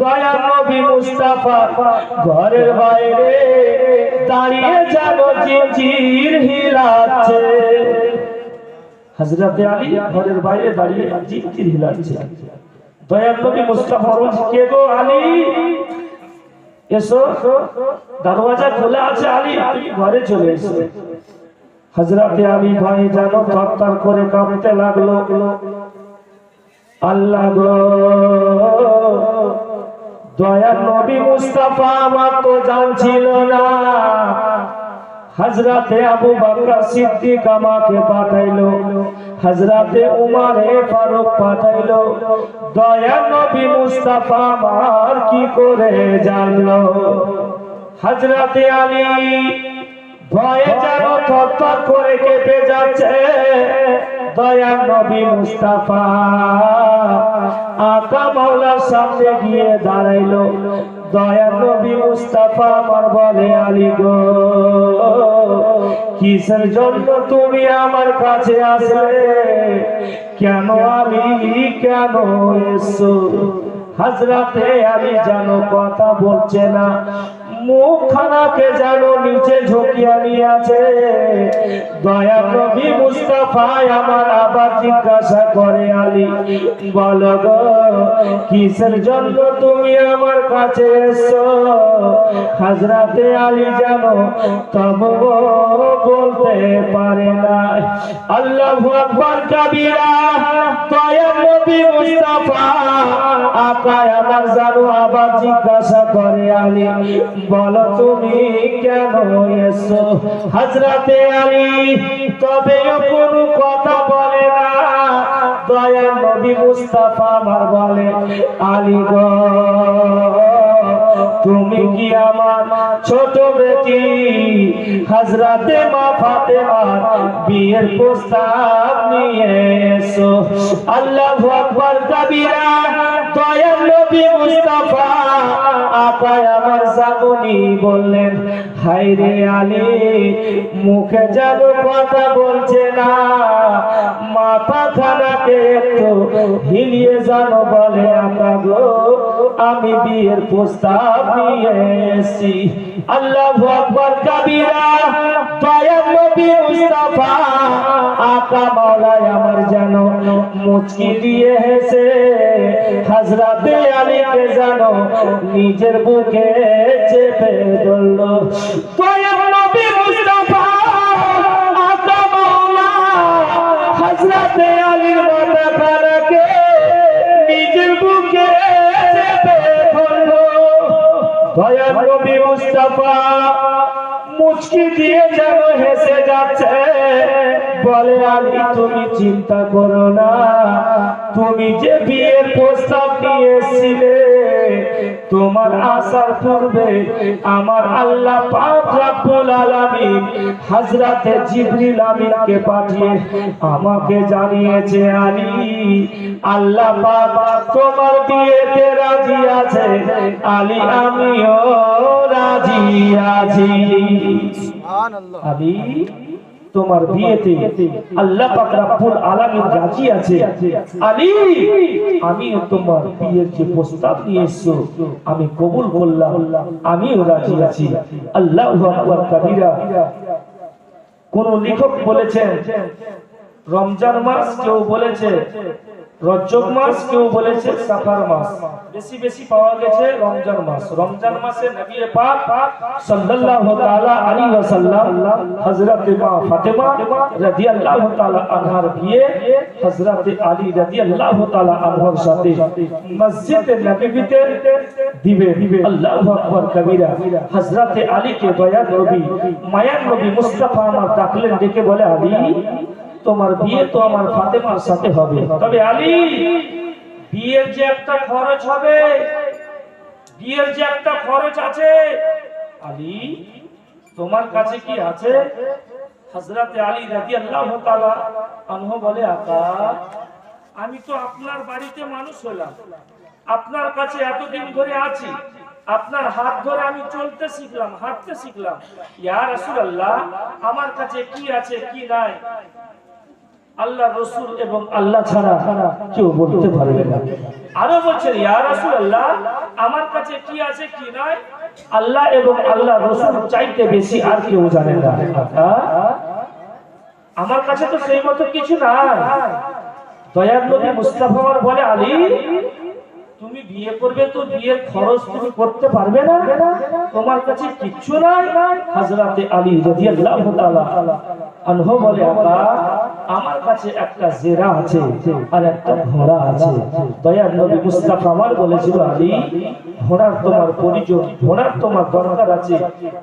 দয়ার নবী মুস্তাফা ঘরের বাইরে দাঁড়িয়ে যাব জিঞ্জির হিলাচ্ছে। হযরত আলী ঘরের বাইরে দাঁড়িয়ে জিঞ্জির হিলাচ্ছে। দয়ার নবী মুস্তাফা বলছে, কে গো আলী, এসো, দরওয়াজা খোলা আছে, আলী তুমি ঘরে চলে এসো। হযরত আলী ভয়ে যেন থরথর করে কাঁপতে লাগলো। আল্লাহ গো, দয়ার নবী মুস্তাফা আমার তো জানছিল না, হযরত আবু বকর সিদ্দিক আমাকে পাঠাইলো, হযরত উমর ফারুক পাঠাইলো, দয়ার নবী মুস্তাফা আমার কি করে জানলো। হযরত আলী ভয়ে যেন থরথর করে কেঁপে যাচ্ছে। দয়ার নবী মুস্তাফা আকা মাওলার সামনে গিয়ে দাঁড়াইলো। দয়ার নবী মুস্তাফা আমার বলে, আলী গো, কিসের জন্য তুমি আমার কাছে আসলে, কেন আলী কেন এসো। হযরত আলী যেন কথা বলছে না, মুখখানাকে যেন নিচে ঝুঁকিয়ে নিয়েছে। দয়ার নবী মুস্তাফা আমার আবার জিজ্ঞাসা করে, আলী বলো গো, কিসের জন্য তুমি আমার কাছে এসো। হযরত আলী যেন তবু বলতে পারে না। আল্লাহু আকবার কবীরা। দয়ার নবী মুস্তাফা আকা আমার জানো আবার জিজ্ঞাসা করে, আলী বলো তুমি কেন এসো। হযরত আলী তবে কোনো কথা বলে না। দয়ার নবী মুস্তাফা আমার বলে, আলী গো, তুমি কি আমার ছোট বেটি হযরত মা ফাতেমার বিয়ের প্রস্তাব নিয়ে এসো। আল্লাহু আকবার কবীরা। দয়ার নবী মুস্তাফা আকা আমার জামনি বললেন, হায় রে আলী, মুখে যেন কথা বলছে না, মাথা খানাকে একটু হিলিয়ে যেন বলে, আকা গো আমি বিয়ের প্রস্তাব নিয়ে এসেছি। আল্লাহু আকবার কাবীরা। দয়ার নবী মুস্তাফা আকা মাওলায় আমার যেন মুচকি দিয়ে হেসে হযরতে আলীকে যেন নিজের বুকে চেপে ধরল। দয়ার নবী মুস্তাফা আকা মাওলা হযরতে আলীর মাথাখানাকে নিজের বুকে চেপে ধরল। দয়ার নবী মুস্তাফা মুচকি দিয়ে যেন হেসে যাচ্ছে, বলে আলী তুমি চিন্তা করো না, তুমি যে বিয়ের প্রস্তাব নিয়েছিলে তোমার আসার পূর্বে আমার আল্লাহ পাক রব্বুল আলামিন হযরতে জিবরিল আমিনকে পাঠিয়ে আমাকে জানিয়েছে আলী আল্লাহ পাক তোমার বিয়েতে রাজি আছে। আলী আমিও রাজি আছি। সুবহানাল্লাহ। আলী তোমার বিয়েতে আল্লাহ পাক রব্বুল আলামিন রাজি আছে। আলী আমিও তোমার বিয়ের যে প্রস্তাব নিয়েছো আমি কবুল করলাম, আমিও রাজি আছি। আল্লাহু আকবার কাবীরা। কোন লেখক বলেছেন রমজান মাস, কেউ বলেছে রজব মাস, কেউ বলেছে সাফার মাস। বেশি বেশি পাওয়া গেছে রমজান মাস। রমজান মাসে নবী পাক সাল্লাল্লাহু তাআলা আলাইহি ওয়াসাল্লাম হযরতে মা ফাতেমা রাদিয়াল্লাহু তাআলা আনহার বিয়ে হযরতে আলী রাদিয়াল্লাহু তাআলা আনহার সাথে মসজিদে নববীতে দিবে। আল্লাহু আকবার কবীরা। হযরতে আলীকে দয়ার নবী মায়ার নবী মুস্তাফা আমার ডাকলেন, ডেকে বলে আলী তোমার বিয়ে তো আমার ফাতেমার সাথে হবে, তবে আলী বিয়ের যে একটা খরচ হবে, বিয়ের যে একটা খরচ আছে, আলী তোমার কাছে কি আছে? হযরতে আলী রাদিয়াল্লাহু তাআলা আনহু বলে আকা আমি তো আপনার বাড়িতে মানুষ হলাম, আপনার কাছে এতদিন ধরে আছি, আপনার হাত ধরে আমি চলতে শিখলাম, হাঁটতে শিখলাম। ইয়া রাসূলুল্লাহ আমার কাছে কি আছে কি নাই আল্লাহ রাসূল এবং আল্লাহ ছাড়া কেউ বলতে পারবে না। আরো বলছেন ইয়া রাসূলুল্লাহ আমার কাছে কি আছে কি নাই আল্লাহ এবং আল্লাহ রাসূল চাইতে বেশি আর কেউ জানে না। আমার কাছে তো সেই মতো কিছু নাই। দয়ার নবী মুস্তাফা আমার বলে আলী তুমি বিয়ে করবে তো বিয়ের খরচ তুমি করতে পারবে না, তোমার কাছে কিচ্ছু নাই। হযরতে আলী রাদিয়াল্লাহু তাআলা আনহু বলে আকা আমার কাছে একটা জেরা আছে আর একটা ঘোড়া আছে। দয়ার নবী মুস্তাফা আমার বলেছিল আলী ঘোড়ার তোমার প্রয়োজন, ঘোড়ার তোমার দরকার আছে।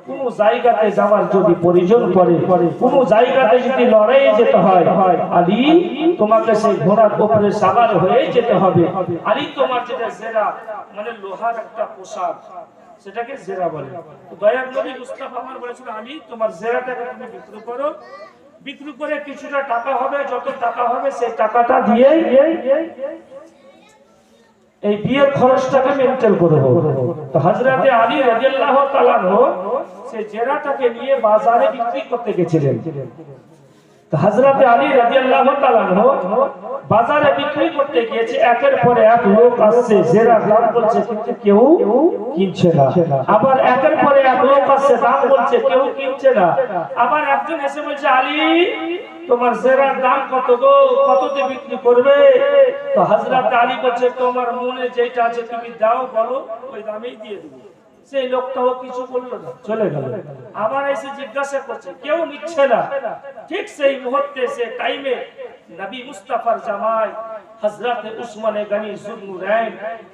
কোন জায়গাতে যাওয়ার যদি প্রয়োজন পড়ে, কোন জায়গাতে যদি লড়াইয়ে যেতে হয় আলী তোমাকে সেই ঘোড়ার উপরে সাওয়ার হয়ে যেতে হবে। আলী তোমার যেটা জেরা মানে লোহার একটা পোশাক সেটাকে জেরা বলে। তো দয়ার নবী মুস্তাফা আমার বলেছিল আলী তোমার জেরাটাকে তুমি বিক্রি করো, বিক্রি করে কিছুটা টাকা হবে, যত টাকা হবে সেই টাকাটা দিয়ে এই বিয়ের খরচটাকে মেনটেন করব। তো হযরতে আলী রাদিয়াল্লাহু তাআলা সেই জেরাটাকে নিয়ে বাজারে বিক্রি করতে গেছিলেন। তো হযরতে আলী রাদিয়াল্লাহু তাআলা বাজারে বিক্রি করতে গিয়েছে, একের পর এক লোক আসছে, জেরা দাম বলছে কিন্তু কেউ কিনছে না। আবার একের পর এক লোক আসছে, দাম বলছে কেউ কিনছে না। আবার একজন এসে বলছে আলী তোমার জেরার দাম কত গো, কততে বিক্রি করবে? তো হযরত আলী বলছে তোমার মনে যেটা আছে তুমি দাও, বলো ওই দামেই দিয়ে দেব। সেই লোকটাও কিছু বলল না, চলে গেল। আবার এসে জিজ্ঞাসা করছে, কেউ নিচ্ছে না। ঠিক সেই মুহূর্তে সে টাইমে নবী মুস্তাফার জামাই হযরতে উসমানে গনি যুন্নুরাইন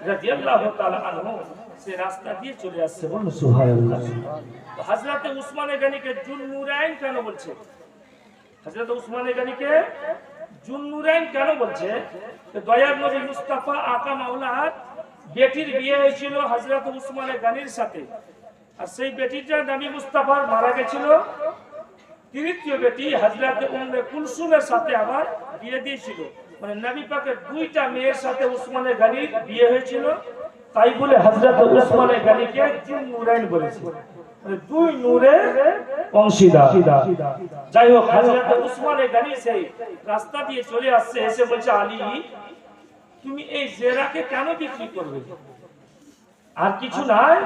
রাদিয়াল্লাহু তাআলা আনহু সে রাস্তা দিয়ে চলে আসছে। বলুন সুবহানাল্লাহ। তো হযরতে উসমানে গনিকে যুন্নুরাইন কেন বলছে? হযরত উসমানে গনিকে যুন্নুরাইন কেন বলছে? দয়ার নবী মুস্তাফা আকা মাওলার বেটির বিয়ে হয়েছিল হযরত উসমানে গনির সাথে, আর সেই বেটিটা নবী মুস্তাফার মারা গেছিল। তৃতীয় বেটি হযরতে উম্মে কুলসুমের সাথে আবার বিয়ে দিয়েছিল। মানে নবী পাকের দুইটা মেয়ের সাথে উসমানে গনির বিয়ে হয়েছিল, তাই বলে হযরতে উসমানে গনিকে যুন্নুরাইন বলেছে, মানে দুই নূরের অংশীদার। যাই হোক হযরতে উসমানে গনি সেই রাস্তা দিয়ে চলে আসছে, এসে বলছে আলী তুমি এই জেরাকে কেন বিক্রি করবে? আর কিছু নাই।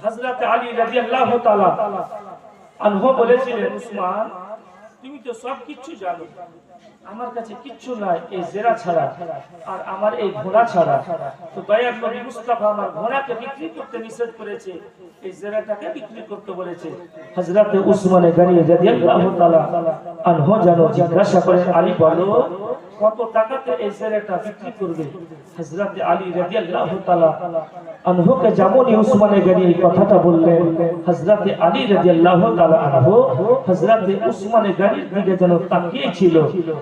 হযরত আলী রাদিয়াল্লাহু তাআলা আনহু বলেছিলেন, উসমান তুমি তো সব কিছু জানো, আমার কাছে কিচ্ছু নাই এই জেরা ছাড়া আর আমার এই ঘোড়া ছাড়া। তো দয়ার নবী মুস্তাফা আমার ঘোড়াকে বিক্রি করতে নিষেধ করেছে, এই জেরাটাকে বিক্রি করতে বলেছে। হযরত উসমান গনি রাদিয়াল্লাহু তাআলা আনহু যেন জিজ্ঞাসা করেন, আলী বলো কত টাকাতে এই জেরাটা বিক্রি করবে? হযরত আলী রাদিয়াল্লাহু তাআলা আনহুকে যেমনই উসমান গনি এই কথাটা বললেন, হযরত আলী রাদিয়াল্লাহু তাআলা আনহু হযরত উসমান গনির দিকে যেন তাকিয়ে ছিল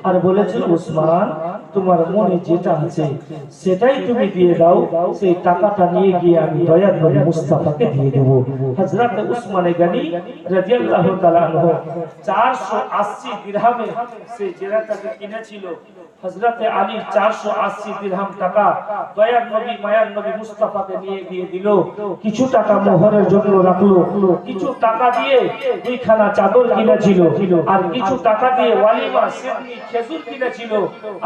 আর বলেছিল, উসমান তোমার মনে যেটা আছে সেটাই তুমি দিয়ে দাও, সেই টাকাটা নিয়ে গিয়ে আমি দয়ার নবী মুস্তাফাকে দিয়ে দেব। হযরত উসমান গনি রাদিয়াল্লাহু তাআলা আনহু 480 দিরহামে সেই জেরাটাকে কিনেছিল। হযরত আলী 480 দিরহাম টাকা দয়ার নবী মায়ার নবী মুস্তাফাকে নিয়ে দিয়ে দিল। কিছু টাকা মোহরের জন্য রাখলো, কিছু টাকা দিয়ে দুইখানা চাদর কিনেছিল, আর কিছু টাকা দিয়ে ওয়ালিমা সিদনি খেজুর কিনেছিল,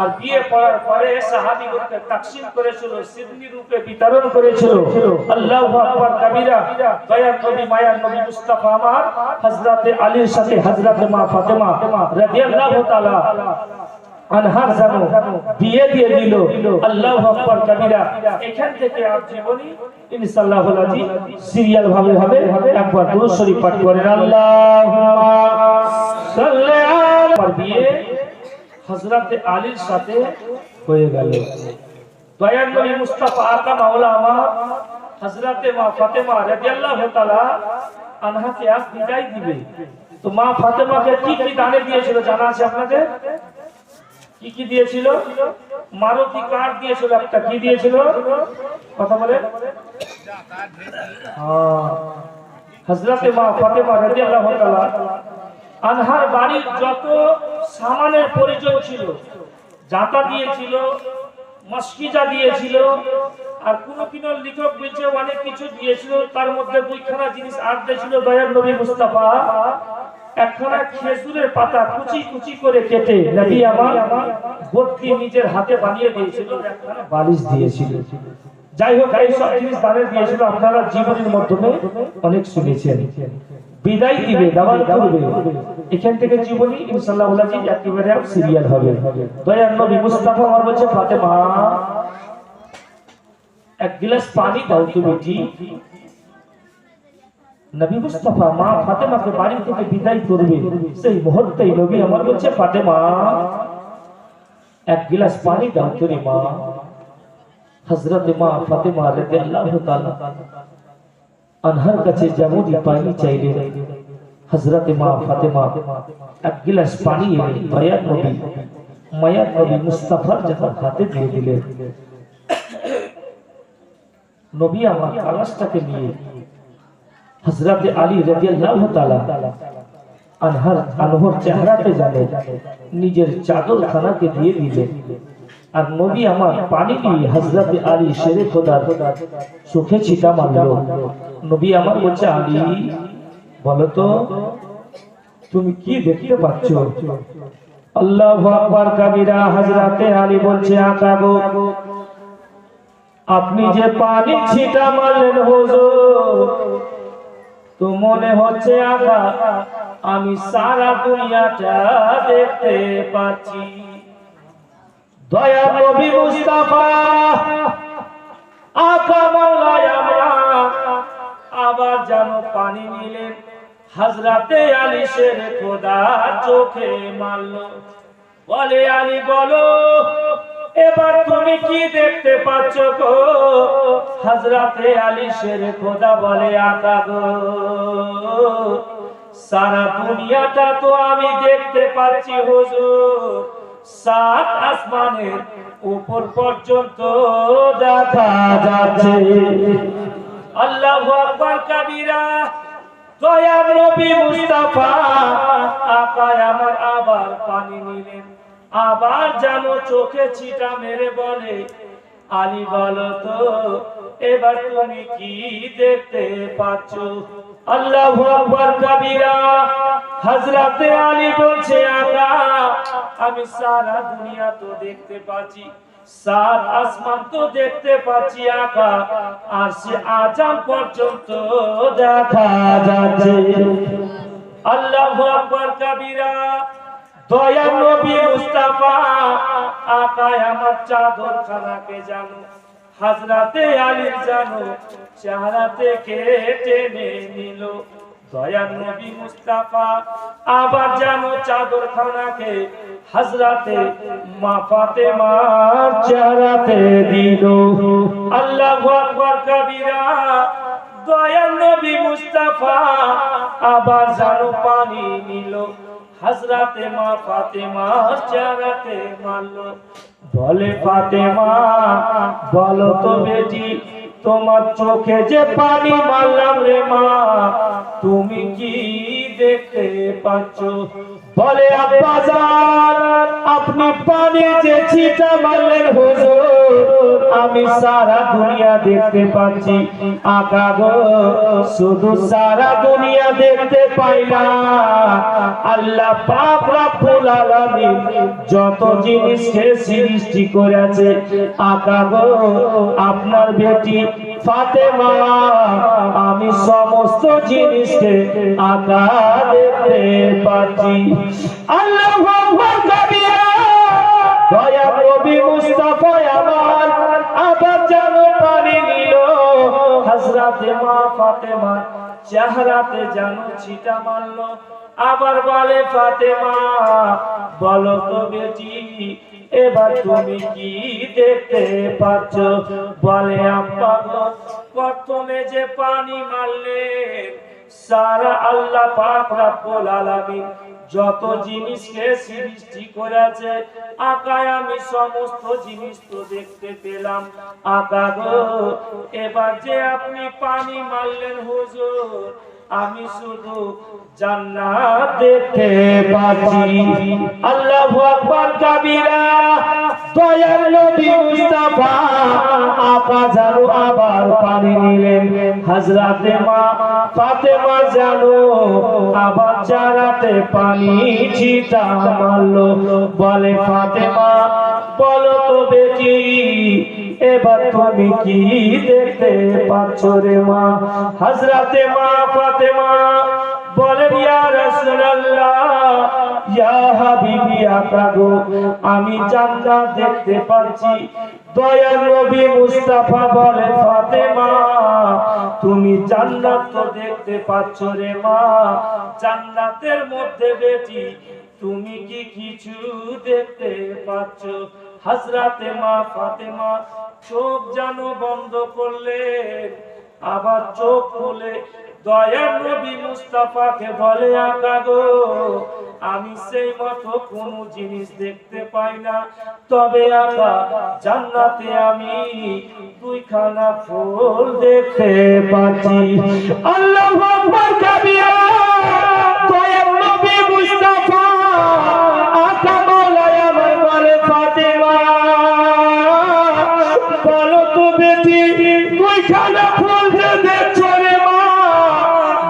আর বিয়ে পড়ার পরে সাহাবীদেরকে তাকসীম করেছিল, সিদনি রূপে বিতরণ করেছিল। আল্লাহু আকবার কবীরা। দয়ার নবী মায়ার নবী মুস্তাফা আমার হযরত আলীর সাথে হযরত মা ফাতেমা রাদিয়াল্লাহু তাআলা আনহার জানো বিয়ে দিয়ে দিল। আল্লাহু আকবার কবীরা। এখান থেকে আর জীবনী ইনশাআল্লাহ আজিজ সিরিয়াল ভাবে হবে। একবার দুরূদ শরীফ পাঠ করেন, আল্লাহুম্মা সাল্লি আলা। বিয়ে হযরত আলীর সাথে হয়ে গেল। দয়ার নবী মুস্তাফা আকা মাওলা আমার হযরত মা ফাতেমা রাদিয়াল্লাহু তাআলা আনহাকে আজ বিদায় দিবে। তো মা ফাতেমাকে কি কি দানে দিয়েছিল জানা আছে আপনাদের? কি কি দিয়েছিল? মারুতি কার দিয়েছিল একটা, কি দিয়েছিল কথা বলে? হযরত মা ফাতেমা রাদিয়াল্লাহু তাআলা আনহার বাড়ির যত সামানের প্রয়োজন ছিল, জাতা দিয়েছিল, মশকিজা দিয়েছিল, আর কোন কোন লেখক বলছে অনেক কিছু দিয়েছিল। তার মধ্যে দুইখানা জিনিস আর দিয়েছিল দয়ার নবী মুস্তাফা। একখানা খেজুরের পাতা কুচি কুচি করে কেটে নবী আমার বদ্রি নিজের হাতে বানিয়ে দিয়েছিল, একখানা বালিশ দিয়েছিল। যাই হোক, এই সব জিনিস দানে দিয়েছিল। আপনারা জীবনের মাধ্যমে অনেক শুনেছেন। বিদায় দিবে, দাওয়াত করবে, এখান থেকে জীবনী ইনশাআল্লাহ আজিজ একেবারে সিরিয়াল হবে। দয়ার নবী মুস্তাফা আমার বলছে, ফাতেমা এক গ্লাস পানি দাও তো বেটি। নবী মুস্তাফা মা ফাতেমাকে বাড়ি থেকে বিদায় করবে, সেই মুহূর্তেই নবী আমার বলছে, ফাতেমা এক গ্লাস পানি দাও তো রে মা। হযরত মা ফাতেমা রাদিয়াল্লাহু তাআলা আনহার কাছে যেমনই পানি চাইলেন, হযরত মা ফাতেমা এক গ্লাস পানি এনে দয়ার নবী মায়ার নবী মুস্তাফার যখন হাতে দিয়ে দিলেন, নবী আমার কালাশটাকে নিয়ে হযরত আলী রাদিয়াল্লাহু তাআলা আনহার চেহারাতে জানে নিজের চাদর খানাকে দিয়ে দিলেন। আর নবী আমার পানি দিয়ে হযরত আলী শেরে খোদার চোখে ছিটা মারল। নবী আমার বলছে, আলী বলো তো তুমি কি দেখতে পাচ্ছ? আল্লাহু আকবার কবীরা। হযরত আলী বলছে, আকা গো আপনি যে পানি ছিটা মারলেন হুজুর, তো মনে হচ্ছে আকা আমি সারা দুনিয়াটা দেখতে পাচ্ছি। দয়া নবী মুস্তাফা আকা মাওলায় আমার আবার যেন পানি নিলেন, হযরতে আলী শেরে খোদা চোখে মারল। বলে, আলী বলো এবার তুমি কি দেখতে পাচ্ছ গো? হযরতে আলী শেরে খোদা বলে, আকা গো সারা দুনিয়াটা তো আমি দেখতে পাচ্ছি হুজুর, সাত আসমানের উপর পর্যন্ত দেখা যাচ্ছে। আল্লাহু আকবার কবীরা। দয়ার নবী মুস্তাফা আকা আমার আবার পানি নিলেন, আবার যেন চোখে ছিটা মেরে বলে, আলী বলো তো এবার তুমি কি দেখতে পাচ্ছ? আল্লাহু আকবার কবীরা। হযরতে আলী বলছে, আকা আমি সারা দুনিয়া তো দেখতে পাচ্ছি, সাত আসমান তো দেখতে পাচ্ছি আকা, আর সে আজাম পর্যন্ত দেখা যাচ্ছে। আল্লাহু আকবার কাবীরা। দয়া নবী মুস্তাফা আকায় আমার চাদর খানাকে জানো, হযরতে আলী জানো চেহারা থেকে টেনে নিল। দয়া নবী মুস্তাফা আবার জানো চাদর খানাকে হযরতে মা ফাতেমার চেহারাতে দিল। আল্লাহু আকবার কাবীরা। দয়া নবী মুস্তাফা আবার জানো পানি নিল, হযরতে মা ফাতেমার চেহারাতে মারলো। বলে ফাতেমা বলো তো বেটি, তোমার চোখে যে পানি মারলাম রে মা, তুমি কি দেখতে পাচ্ছ? বলে আব্বাজান আপনি পানি যে ছিটা মারলেন হুজুর, আমি সারা দুনিয়া দেখতে পাচ্ছি। আকা গো শুধু সারা দুনিয়া দেখতে পাই না, আল্লাহ পাক রব্বুল আলামিন যত জিনিসকে সৃষ্টি করেছে আকা গো আপনার বেটি ফাতেমা আমি সমস্ত জিনিসকে আকা দেখতে পাচ্ছি। আল্লাহু আকবার কাবীরা। দয়া নবী মুস্তাফা আমার আবার জানো পানি নিল, হযরতে মা ফাতেমা চেহারাতে জানো ছিটা মারলো। আবার বলে ফাতেমা বলো তো বেটি এবার তুমি কি দেখতে পাচ্ছ? বলে আব্বা প্রথমে যে পানি মারলেন সারা আল্লাহ পাক রব্বুল আলামিন যত জিনিসকে সৃষ্টি করেছে আকায় আমি সমস্ত জিনিস তো দেখতে পেলাম। আকা গো এবার যে আপনি পানি মারলেন হুজুর, আমি শুধু জান্নাত দেখতে পাচ্ছি। আল্লাহু আকবার কাবীরা। দয়ার নবী মুস্তাফা আকা জানো আবার পানি নিলেন, হযরতে মা ফাতেমা জানো আবার চেহারাতে পানি ছিটা মারলো। বলে ফাতেমা বলো তো বেটি এবার তুমি কি দেখতে পাচ্ছ রে মা? হযরতে মা ফাতেমা বলেন ইয়া রাসূলুল্লাহ ইয়া হাবিবি আকা গো আমি জান্নাত দেখতে পাচ্ছি। দয়ার নবী মুস্তাফা বলে ফাতেমা তুমি জান্নাত তো দেখতে পাচ্ছ রে মা, জান্নাতের মধ্যে বেটি তুমি কি কিছু দেখতে পাচ্ছ? হযরতে মা ফাতেমা চোখ জানো বন্ধ করলেন, আবার চোখ খুলে দয়ার নবী মুস্তাফাকে বলে আকা গো আমি সেই মতো কোনো জিনিস দেখতে পাই না, তবে আকা জান্নাতে আমি দুইখানা ফুল দেখতে পাচ্ছি। আল্লাহু আকবার কাবীরা। দয়ার নবী মুস্তাফা আকা বলায় আমার বলে ফাতেমা বলো তো বেটি দুইখানা ফুল যে দেখছো রে মা,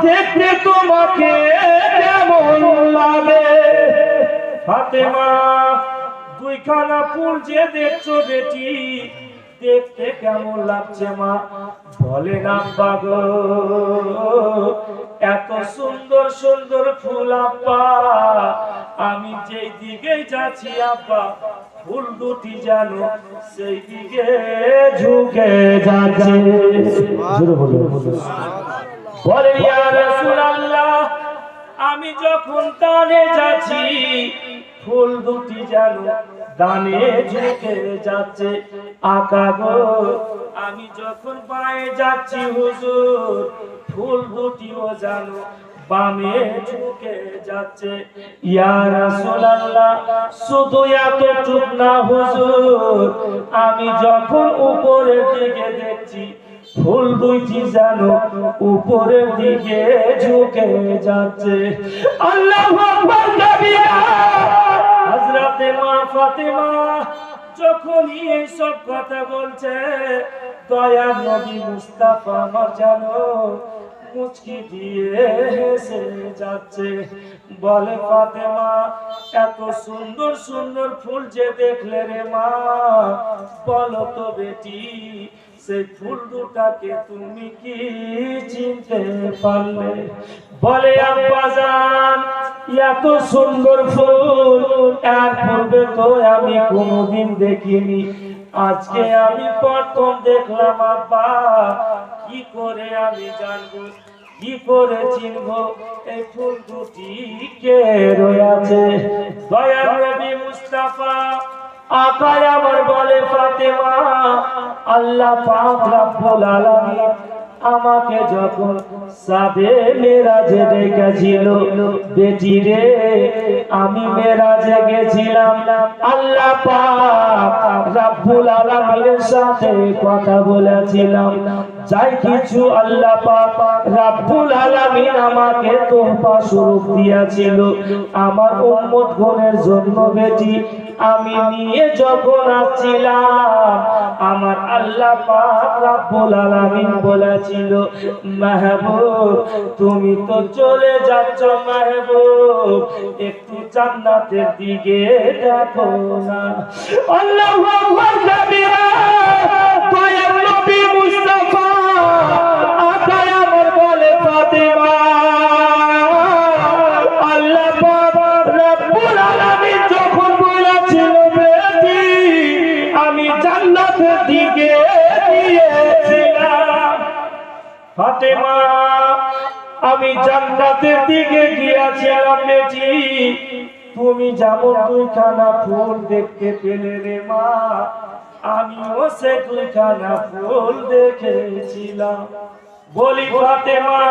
দেখতে তোমাকে কেমন লাগে? ফাতেমা দুইখানা ফুল যে দেখছো বেটি দেখতে কেমন লাগছে মা? বলে না আব্বা গো এত সুন্দর সুন্দর ফুল আব্বা, আমি যেই দিকে যাচ্ছি আব্বা ফুল দুটি জানো সেই দিকে ঝুঁকে যাচ্ছে। বলে ইয়া রাসূলুল্লাহ আমি যখন ডানে যাচ্ছি ফুল দুটি জানো ডানে ঝুঁকে যাচ্ছে। আকা গো আমি যখন বাঁয়ে যাচ্ছি হুজুর ফুল দুটিও জানো বামে ঝুঁকে যাচ্ছে। ইয়া রাসূলুল্লাহ শুধু এতটুক না হুজুর, আমি যখন উপরের দিকে দেখছি ফুল দুইটি জানো উপরের দিকে ঝুঁকে যাচ্ছে। আল্লাহু আকবার কাবীরা। হযরতে মা ফাতেমা যখনই এই সব কথা বলছে দয়ার নবী মুস্তাফা আমার জানো মুচকি দিয়ে হেসে যাচ্ছে, বলে ফাতেমা এত সুন্দর সুন্দর ফুল যে দেখলে রে মা, বলো তো বেটি সেই ফুল দুটাকে তুমি কি চিনতে পারলে? বলে আব্বাজান এত সুন্দর ফুল এর পূর্বে তো আমি কোনোদিন দেখিনি, আজকে আমি প্রথম দেখলাম আব্বা। কি করে আমি জানবো, কি করে চিনবো এই ফুল দুটি কে রয়েছে? দয়ার নবী মুস্তাফা আকায় আমার বলে ফাতেমা আল্লাহ পাক রব্বুল আলামিন আমাকে যখন সাবে মেরাজে ডেকেছিল, বেটি রে আমি মেরাজে গেছিলাম, আল্লাহ পাক রব্বুল আলামিনের সাথে কথা বলেছিলাম, যাই কিছু আল্লাহ পাক রব্বুল আলামিন আমাকে তোহফা স্বরূপ দিয়েছিল আমার উম্মত গণের জন্য বেটি, আমি নিয়ে যখন আসছিলাম আমার আল্লাহ পাক রব্বুল আলামিন বলেছিল মাহবুব তুমি তো চলে যাচ্ছ মাহবুব, একটু জান্নাতের দিকে দেখো না। আল্লাহু আকবার কাবীরা। দয়ার নবী মুস্তাফা আকায় আমার বলে ফাতেমা আল্লাহ পাক রব্বুল আলামিন যখন বলেছিল বেটি আমি জান্নাতের দিকে গিয়েছিলাম, ফাতেমা আমি জান্নাতের দিকে গিয়েছিলাম বেটি, তুমি যেমন দুইখানা ফুল দেখতে পেলে রে মা, আমিও সে দুইখানা ফুল দেখেছিলাম। বলি ফাতেমা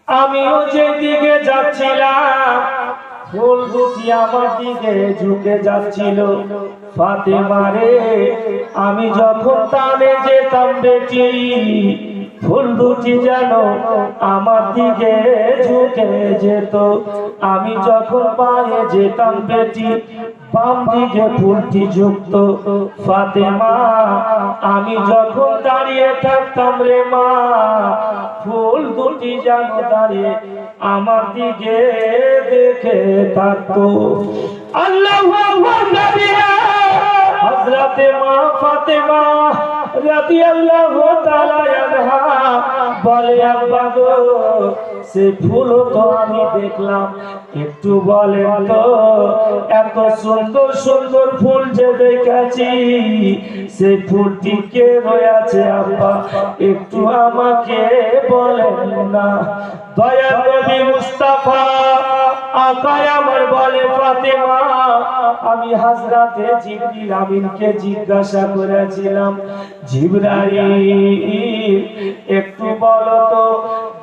আমিও যেদিকে যাচ্ছিলাম ফুল দুটি আমার দিকে ঝুঁকে যাচ্ছিল, ফাতেমা রে আমি যখন টানে যেতাম বেটি ফুল দুটি যেন আমার দিকে ঝুঁকে যেত, আমি যখন পায়ে যেতাম বেটি বাম দিকে ফুলটি ঝুঁকত, ফাতেমা আমি যখন দাঁড়িয়ে থাকতাম রে মা ফুল দুটি যেন দাঁড়িয়ে আমার দিকে দেখে থাকতো। আল্লাহু আকবার কাবীরা। হযরতে মা ফাতেমা রাদিয়াল্লাহু তাআলা আনহা বলে আব্বা গো সে ফুল তো আমি দেখলাম, একটু বলেন তো এত সুন্দর সুন্দর ফুল যে দেখেছি সেই ফুলটি কে রয়েছে আব্বা, একটু আমাকে বলেন না। দয়ার নবী মুস্তাফা আকায় আমার বলে ফাতেমা আমি হযরতে জিবরিল আমিনকে জিজ্ঞাসা করেছিলাম জিবরাইল একটু বলো তো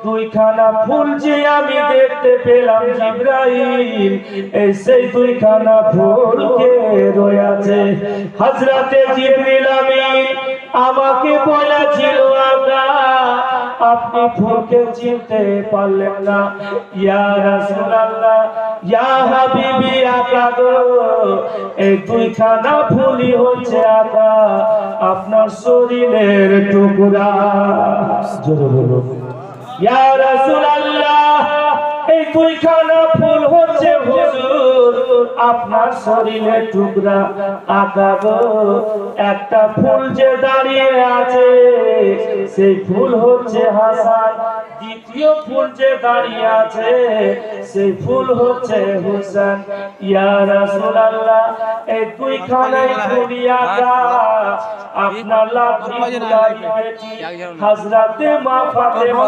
দুইখানা ফুল যে আমি দেখতে পেলাম জিবরাইল এই সেই দুইখানা ফুল কে রয়েছে? হযরতে জিবরিল আমিন আমাকে বলেছিল আব্বা আপনি ফুলকে চিনতে পারলেন না, ইয়া রাসূলুল্লাহ ইয়া হাবিবি আকা গো এই দুইখানা ফুলই হচ্ছে আকা আপনার শরীরের টুকরা। জোরে বলুন ইয়া রাসূলুল্লাহ এই দুইখানা ফুল হচ্ছে হুজুর আপনার শরীরের টুকরা। আকা গো একটা ফুল যে দাঁড়িয়ে আছে সেই ফুল হচ্ছে হাসান, দ্বিতীয় ফুল যে দাঁড়িয়ে আছে সেই ফুল হচ্ছে হোসেন। ইয়া রাসূলুল্লাহ এই দুইখানাই ফুলই আকা আপনার লাভলি বেটি হযরতে মা ফাতেমা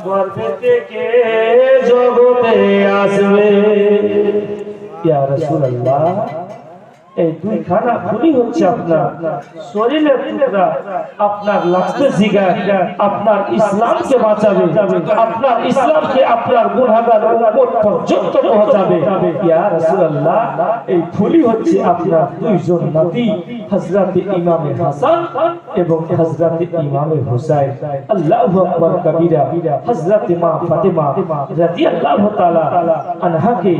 গর্ভে থেকে জগতে আসবে। ইয়া রাসূলুল্লাহ এই দুইখানা ফুলই হচ্ছে আপনার শরীরের টুকরা, আপনার লাস্টে জিগার আপনার ইসলামকে বাঁচাবে, আপনার ইসলামকে আপনার গুনাহগার উম্মত পর্যন্ত পৌঁছাবে। ইয়া রাসূলুল্লাহ এই ফুলই হচ্ছে আপনার দুইজন নাতি হযরত ইমামে হাসান এবং হযরত ইমামে হুসাইন। আল্লাহু আকবার কবীরা। হযরত মা ফাতেমা রাদিয়াল্লাহু তাআলা আনহাকে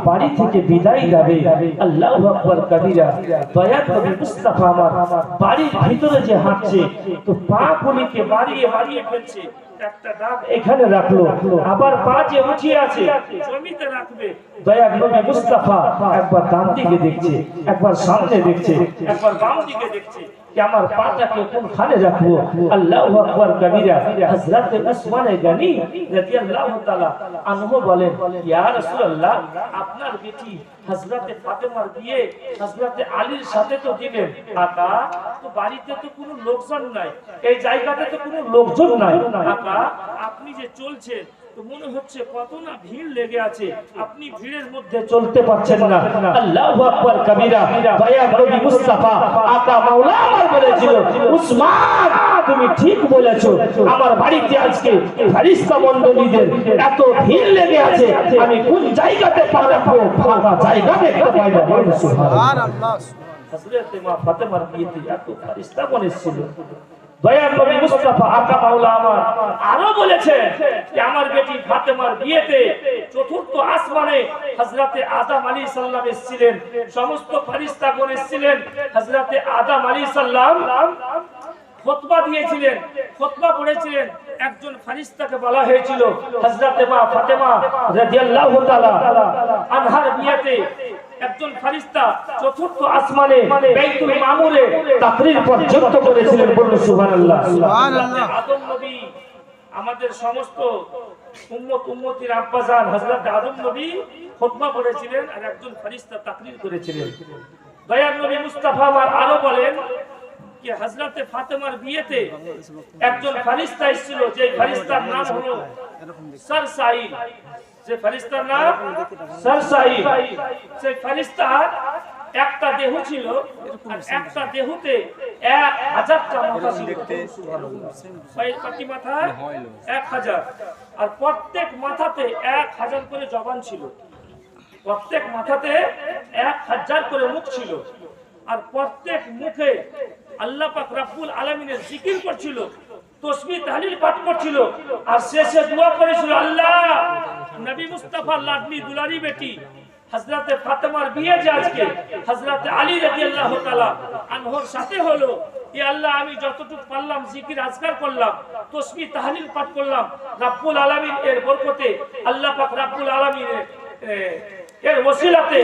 বাড়ি থেকে বিদায় দেবে। আল্লাহু আকবার কবীরা। দয়ার নবী মুস্তাফা আমার বাড়ির ভিতরে যে হাঁটছে তো পা গুলিকে বাড়িয়ে বাড়িয়ে ফেলছে, একটা ডাব এখানে রাখলো, আবার পা যে উঠিয়ে আছে জমিতে রাখবে। দয়ার নবী মুস্তাফা একবার ডান দিকে দেখছে, একবার সামনে দেখছে, একবার বাম দিকে দেখছে कि আমার পাটাকে কোনখানে রাখবো। আল্লাহু আকবার কবীরা। হযরত উসমান গনি রাদিয়াল্লাহু তাআলা আনহু বলেন, ইয়া রাসূলুল্লাহ, আপনার বেটি হযরত ফাতেমার বিয়ে হযরত আলীর সাথে তো দিলেন, আকা তো বাড়িতে তো কোনো লোকজন নাই, এই জায়গাতে তো কোনো লোকজন নাই, আকা আপনি যে চলছেন তো মনে হচ্ছে কত না ভিড় লেগে আছে, আপনি ভিড়ের মধ্যে চলতে পারছেন না। আল্লাহু আকবার কবীরা। দয়ার নবী মুস্তাফা আকা মাওলা আমার বলেছিল, উসমান তুমি ঠিক বলেছো, আমার বাড়িতে আজকে ফেরেশতা মণ্ডলীদের এত ভিড় লেগে আছে, আমি কোন জায়গাতে পা রাখবো, ফাঁকা জায়গা দেখতে পাই না। সুবহানাল্লাহ। হযরত মা ফাতেমার বিয়েতে এত ফেরেশতা বনেছিল। দয়ার নবী মুস্তাফা আকা মাওলা আমার আরো বলেছেন যে আমার বেটি ফাতেমার বিয়েতে চতুর্থ আসমানে হযরতে আদম আলাইহিস সালাম এসেছিলেন, সমস্ত ফেরেশতাগণ এসেছিলেন। হযরতে আদম আলাইহিস সালাম খুতবা দিয়েছিলেন, খুতবা পড়েছিলেন। একজন ফেরেশতাকে বলা হয়েছিল হযরতে মা ফাতেমা রাদিয়াল্লাহু তাআলা আনহার বিয়েতে একজন ফেরেশতা চতুর্থ আসমানে বাইতুল মামুরে তাকরীর পর্যন্ত করেছিলেন। বলুন সুবহানাল্লাহ। সুবহানাল্লাহ। আদম নবী আমাদের সমস্ত উম্মতির আব্বাজান হযরত আদম নবী খুতবা পড়েছিলেন আর একজন ফেরেশতা তাকরীর করেছিলেন। দয়ার নবী মুস্তাফা আমার আরো বলেন कि हजरत फातिमार বিয়েতে একজন ফেরেশতা ছিল, যে ফেরেশতার নাম হলো সরসাইল। যে ফেরেশতার নাম সরসাইল। সেই ফেরেশতার একটা দেহ ছিল, আর একটা দেহতে 1000টা মাথা ছিল। কয়টি মাথা? 1000। আর প্রত্যেক মাথাতে 1000 করে জবান ছিল, প্রত্যেক মাথাতে 1000 করে মুখ ছিল, আর প্রত্যেক মুখে আল্লাহ পাক রব্বুল আলামিনের জিকির করছিল, তাসবিহ তাহলিল পাঠ করছিল, আর শেষে দোয়া করেছিল, আল্লাহ নবী মুস্তাফা লাডলি দুলারি বেটি হযরতে ফাতেমার বিয়ে যে আজকে হযরতে আলী রাদিয়াল্লাহু তাআলা আনহুর সাথে হলো, ইয়া আল্লাহ আমি যতটুকু পারলাম জিকির আজকার করলাম, তাসবিহ তাহলিল পাঠ করলাম, রব্বুল আলামিন এর বরকতে আল্লাহ পাক রব্বুল আলামিনের এর ওসিলাতে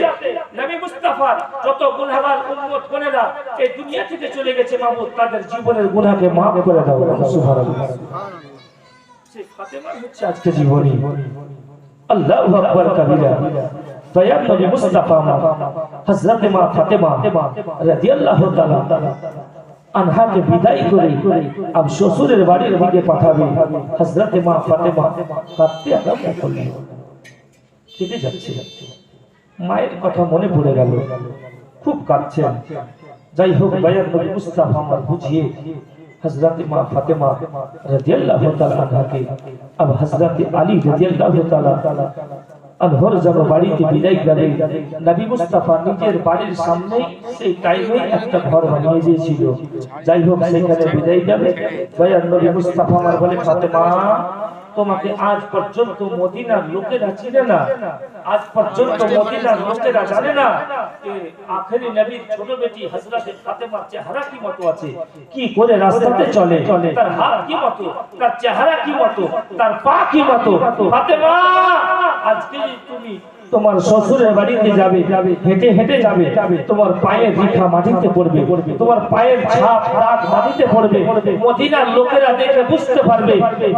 নবী মুস্তাফার যত গুনাহগার উম্মত গনেরা এই দুনিয়া থেকে চলে গেছে, মাবুদ তাদের জীবনের গুনাহকে maaf করে দাও। সুবহানাল্লাহ। সেই ফাতেমা হচ্ছে আজকে জীবনী। আল্লাহু আকবার কবীরা। দয়ার নবী মুস্তাফা হযরত মা ফাতেমা রাদিয়াল্লাহু তাআলা আনহাকে বিদায় করে আব শ্বশুরের বাড়ির দিকে পাঠাবে। হযরত মা ফাতেমা কাঁদতে আরম্ভ করলেন, কেঁদে যাচ্ছে, মায়ের কথা মনে পড়ে গেল, খুব কাঁদছেন। যাই হোক দয়ার নবী মুস্তাফা আমার বুঝিয়ে হযরত মা ফাতেমা রাদিয়াল্লাহু তাআলা আনহাকে আব হযরত আলী রাদিয়াল্লাহু তাআলা আনহর যখন বাড়িতে বিদায় গেলে, নবী মুস্তাফা নিজের বাড়ির সামনে সেই টাইমে একটা ঘর বানিয়ে দিয়েছিল। যাই হোক সেখানে বিদায় গেলে দয়ার নবী মুস্তাফা আমার বলে, ফাতেমা তোমাকে আজ পর্যন্ত মদিনার লোকেরা চিনে না, আজ পর্যন্ত মদিনার লোকেরা জানে না যে আখেরি নবীর ছোট বেটি হযরত ফাতেমার চেহারা কি মতো আছে, কি করে রাস্তাতে চলে, তার হাত কি মতো, তার চেহারা কি মতো, তার পা কি মতো। ফাতেমা আজকে তুমি তোমার শ্বশুরের বাড়িতে যাবে, হেঁটে হেঁটে যাবে, তোমার পায়ের রেখা মাটিতে পড়বে, তোমার পায়ের ছাপ দাগ মাটিতে পড়বে, মদিনার লোকেরা দেখে বুঝতে পারবে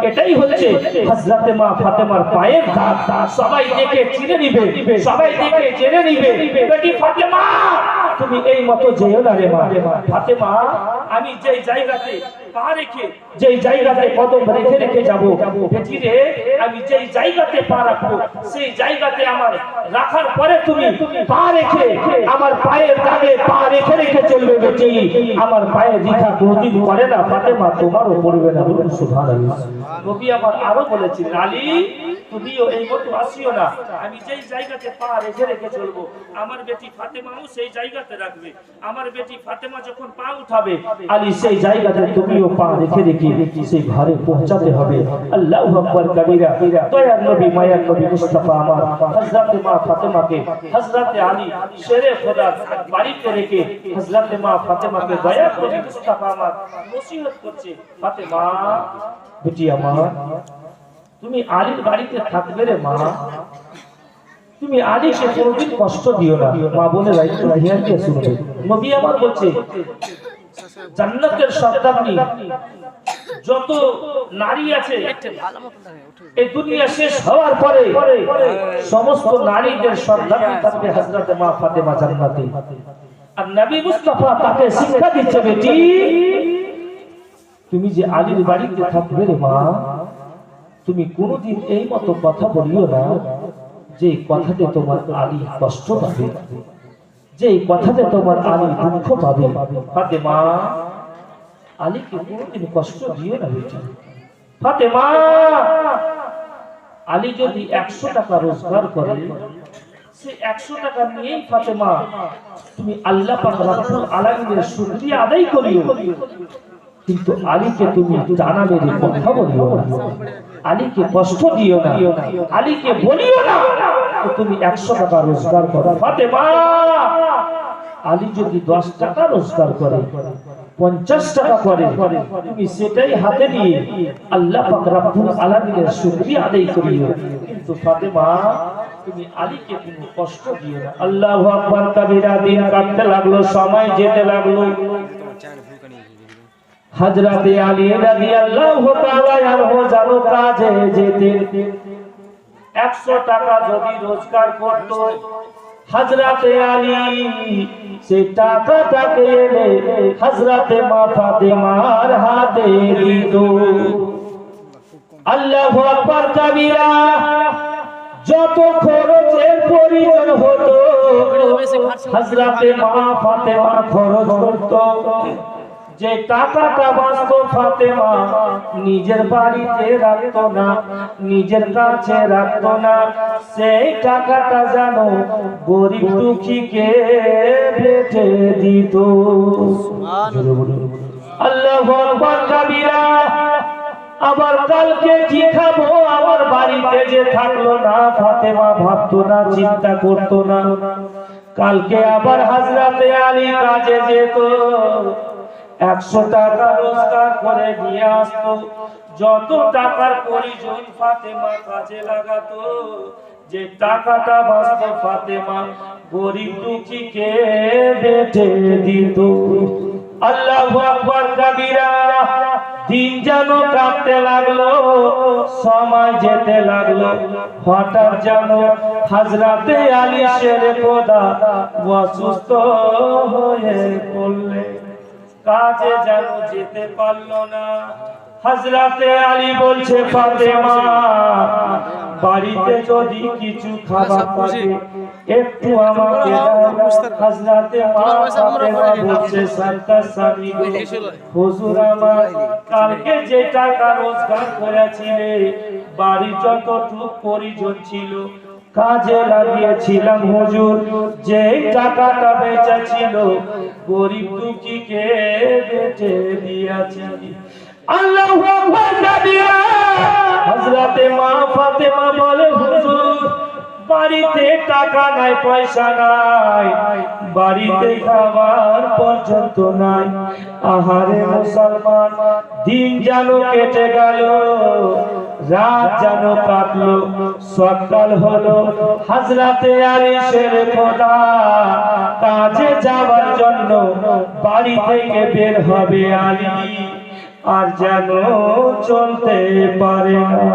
এটাই হচ্ছে হযরতে মা ফাতেমার পায়ের দাগ। সবাই দেখে চিনে নিবে, সবাই দেখে জেনে নিবে বেটি ফাতেমা তুমি এই মতো যেও না রে মা। ফাতেমা আমি যেই জায়গাতে পা রেখে, যেই জায়গাতে কদম রেখে রেখে যাব, বেটি রে আমি যেই জায়গাতে পা রাখবো সেই জায়গাতে আমার রাখার পরে তুমি পা রেখে আমার পায়ের দাগে পা রেখে রেখে চলবে বেটি। আমার পায়ে রেখা কোনদিন পড়ে না ফাতেমা, তোমারও পড়বে না। বলুন সুবহানাল্লাহ। নবী আমার আরো বলেছিলেন, আলী তুমিও এই মতো আসিও না, আমি যেই জায়গাতে পা রেখে রেখে চলবো আমার বেটি ফাতেমাও সেই জায়গাতে রাখবে। আমার বেটি ফাতেমা যখন পা উঠাবে আলী সেই জায়গাতে তুমিও পা রেখে রেখে সেই ঘরে পৌঁছাতে হবে। আল্লাহু আকবার কবীরা। দয়ার নবী মায়ার নবী মুস্তাফা আমার হযরত মা ফাতেমাকে হযরত আলী শেরে খোদা বাড়িতে রেখে হযরত মা ফাতেমাকে দয়ার নবী মুস্তাফা আমার নসিহত করছে, ফাতেমা বেটি আমার, তুমি আলীর বাড়িতে থাকবে রে মা, তুমি আলীকে কোনোদিন কষ্ট দিও না। মা বলে রাইতো ধ্যান দিয়ে শুনবে। নবী আমার বলছে জান্নাতের সর্দারনি যত নারী আছে এই দুনিয়া শেষ হওয়ার পরে সমস্ত নারীদের সর্দারনি থাকবে হযরত মা ফাতেমা জান্নাতে। আর নবী মুস্তাফা তাকে শিক্ষা দিচ্ছে, বেটি তুমি যে আলীর বাড়িতে থাকবে রে মা, তুমি কোনোদিন এই মতো কথা বলিও না যে কথাতে তোমার আলী কষ্ট পাবে, যে কথাতে তোমার আলী দুঃখ পাবে। ফাতেমা আলীকে কোনোদিন কষ্ট দিও না বেটি। ফাতেমা আলী যদি 100 টাকা রোজগার করে সে 100 টাকা নিয়েই ফাতেমা তুমি আল্লাহ পাক রব্বুল আলামিনের শুকরিয়া আদায় করিও, কিন্তু আলীকে তুমি টানা মেরে কথা বলিও না, আলীকে কষ্ট দিও না, আলীকে বলিও না তুমি 100 টাকা রোজগার করো। ফাতেমা আলী যদি 10 টাকা রোজগার করে 50 টাকা করে তুমি সেটাই হাতে নিয়ে আল্লাহ পাক রব্বুল আলামিনের শুকরিয়া আদায় করিও, কিন্তু ফাতেমা তুমি আলীকে কোনো কষ্ট দিও না। আল্লাহু আকবার কবীরা। দিন কাটতে লাগলো, সময় যেতে লাগলো। হযরত আলী রাদিয়াল্লাহু তাআলা আনহু জানো কাজে যেতেন। 100 টাকা যদি রোজগার করত হযরত আলী সেই টাকাটাকে এনে হযরত মা ফাতেমার হাতে দিত। আল্লাহু আকবার কবীরা। যত খরচের প্রয়োজন হতো হযরত মা ফাতেমা খরচ করত। যে টাকাটা বাঁচতো ফাতেমা নিজের বাড়িতে রাখতো না, নিজের কাছে রাখতো না, সেই টাকাটা যেন গরিব দুঃখীকে বেঁচে দিত। আল্লাহু আকবার কবীরা। আবার কালকে কি খাবো আমার বাড়িতে যে থাকলো না, ফাতেমা ভাবতো না, চিন্তা করতো না। কালকে আবার হযরত আলী কাজে যেত, 100 টাকা রোজগার করে নিয়ে আসতো। যত টাকার প্রয়োজন ফাতেমা কাজে লাগাতো, যে টাকাটা বাঁচতো ফাতেমা গরিব দুঃখীকে বেঁচে দিত। আল্লাহু আকবার কবীরা। দিন যেন কাটতে লাগলো, সময় যেতে লাগলো। হঠাৎ যেন হযরত আলী শেরে খোদা অসুস্থ হয়ে পড়লেন, কাজে যেন যেতে পারলো না। হযরত আলী বলছে ফাতেমা বাড়িতে যদি কিছু খাবার থাকে একটু আমাকে দাও। হযরত মা ফাতেমা বলছে সরকার স্বামী হুজুর আমার কালকে যে টাকা রোজগার করেছিলে বাড়ি যতটুকু প্রয়োজন ছিল কাজে লাগিয়েছিলাম হুজুর, যে টাকাটা বেঁচে ছিল গরিব দুঃখীকে বেঁচে দিয়েছি। আল্লাহু আকবার কবীরা। হযরত মা ফাতেমা বলে হুজুর বাড়িতে টাকা নাই, পয়সা নাই, বাড়িতে খাবার পর্যন্ত নাই। আহারে মুসলমান, দিন যেন কেটে গেল, রাত যেন কাটলো, সকাল হলো। হযরত আলী শেরে খোদা কাজে যাওয়ার জন্য বাড়ি থেকে বের হবে আলী, আর যেন চলতে পারে না।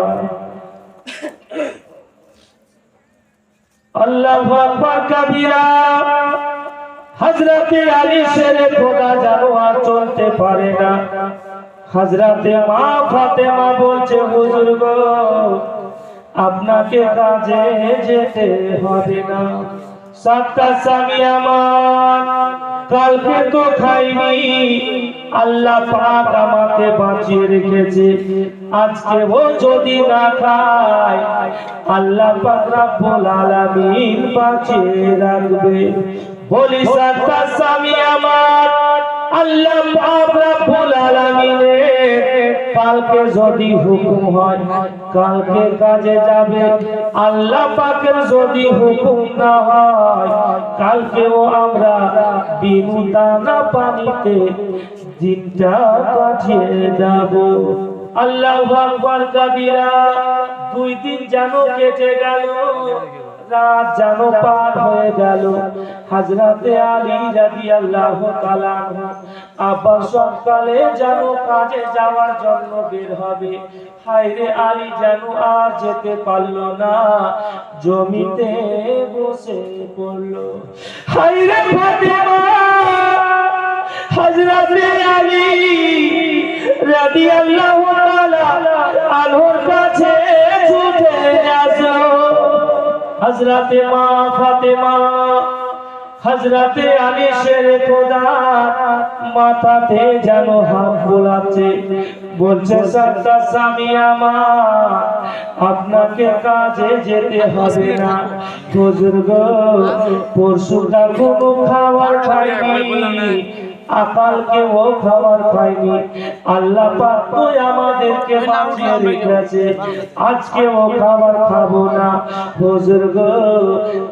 আল্লাহু আকবার কবীরা। হযরত আলী শেরে খোদা যেন আর চলতে পারে না। হযরত মা ফাতেমা বলছে হুজুর গো আপনাকে কাজে যেতে হবে না। 7টা স্বামী আমার কালকে তো খাইনি, আল্লাহ পাক আমাকে বাঁচিয়ে রেখেছে, আজকে ও যদি না খায় আল্লাহ পাক রব্বুল আলামিন বাঁচিয়ে রাখবে। বলি 7টা স্বামী আমার আল্লাহ পাক রব্বুল আলামিনের কালকে যদি হুকুম হয় কালকে কাজে যাবে, আল্লাহ পাকের যদি হুকুম না হয় কালকেও আমরা বিনু দানা পানিতে দিনটা কাটিয়ে যাব। আল্লাহু আকবার কাবীরা। 2 দিন যেন কেটে গেল, রাত যেন পার হয়ে গেল। হযরতে আলী রাদিয়াল্লাহু তাআলা আবার সকালে যেন কাজে যাওয়ার জন্য বের হবে। হায়রে আলী যেন আর যেতে পারল না, জমিতে বসে পড়ল। হায়রে ফাতেমা, হযরতে আলী রাদিয়াল্লাহু তাআলা আনহুর কাছে ছুটে আসো। হযরতে মা ফাতেমা হযরতে আলী শেরে খোদা মাথাতে যেন হাত বোলাচ্ছে, বলছে সাত্তা স্বামী আমার, আপনাকে কাজে যেতে হবে না। বুজুর্গ পরশুটা কোনো খাবার খায়নি, আকালকে ও খাবার খায়নি, আল্লাহ পাক তো আমাদেরকে বাঁচিয়ে রেখেছে, আজকে ও খাবার খাবো না। বুজুর্গ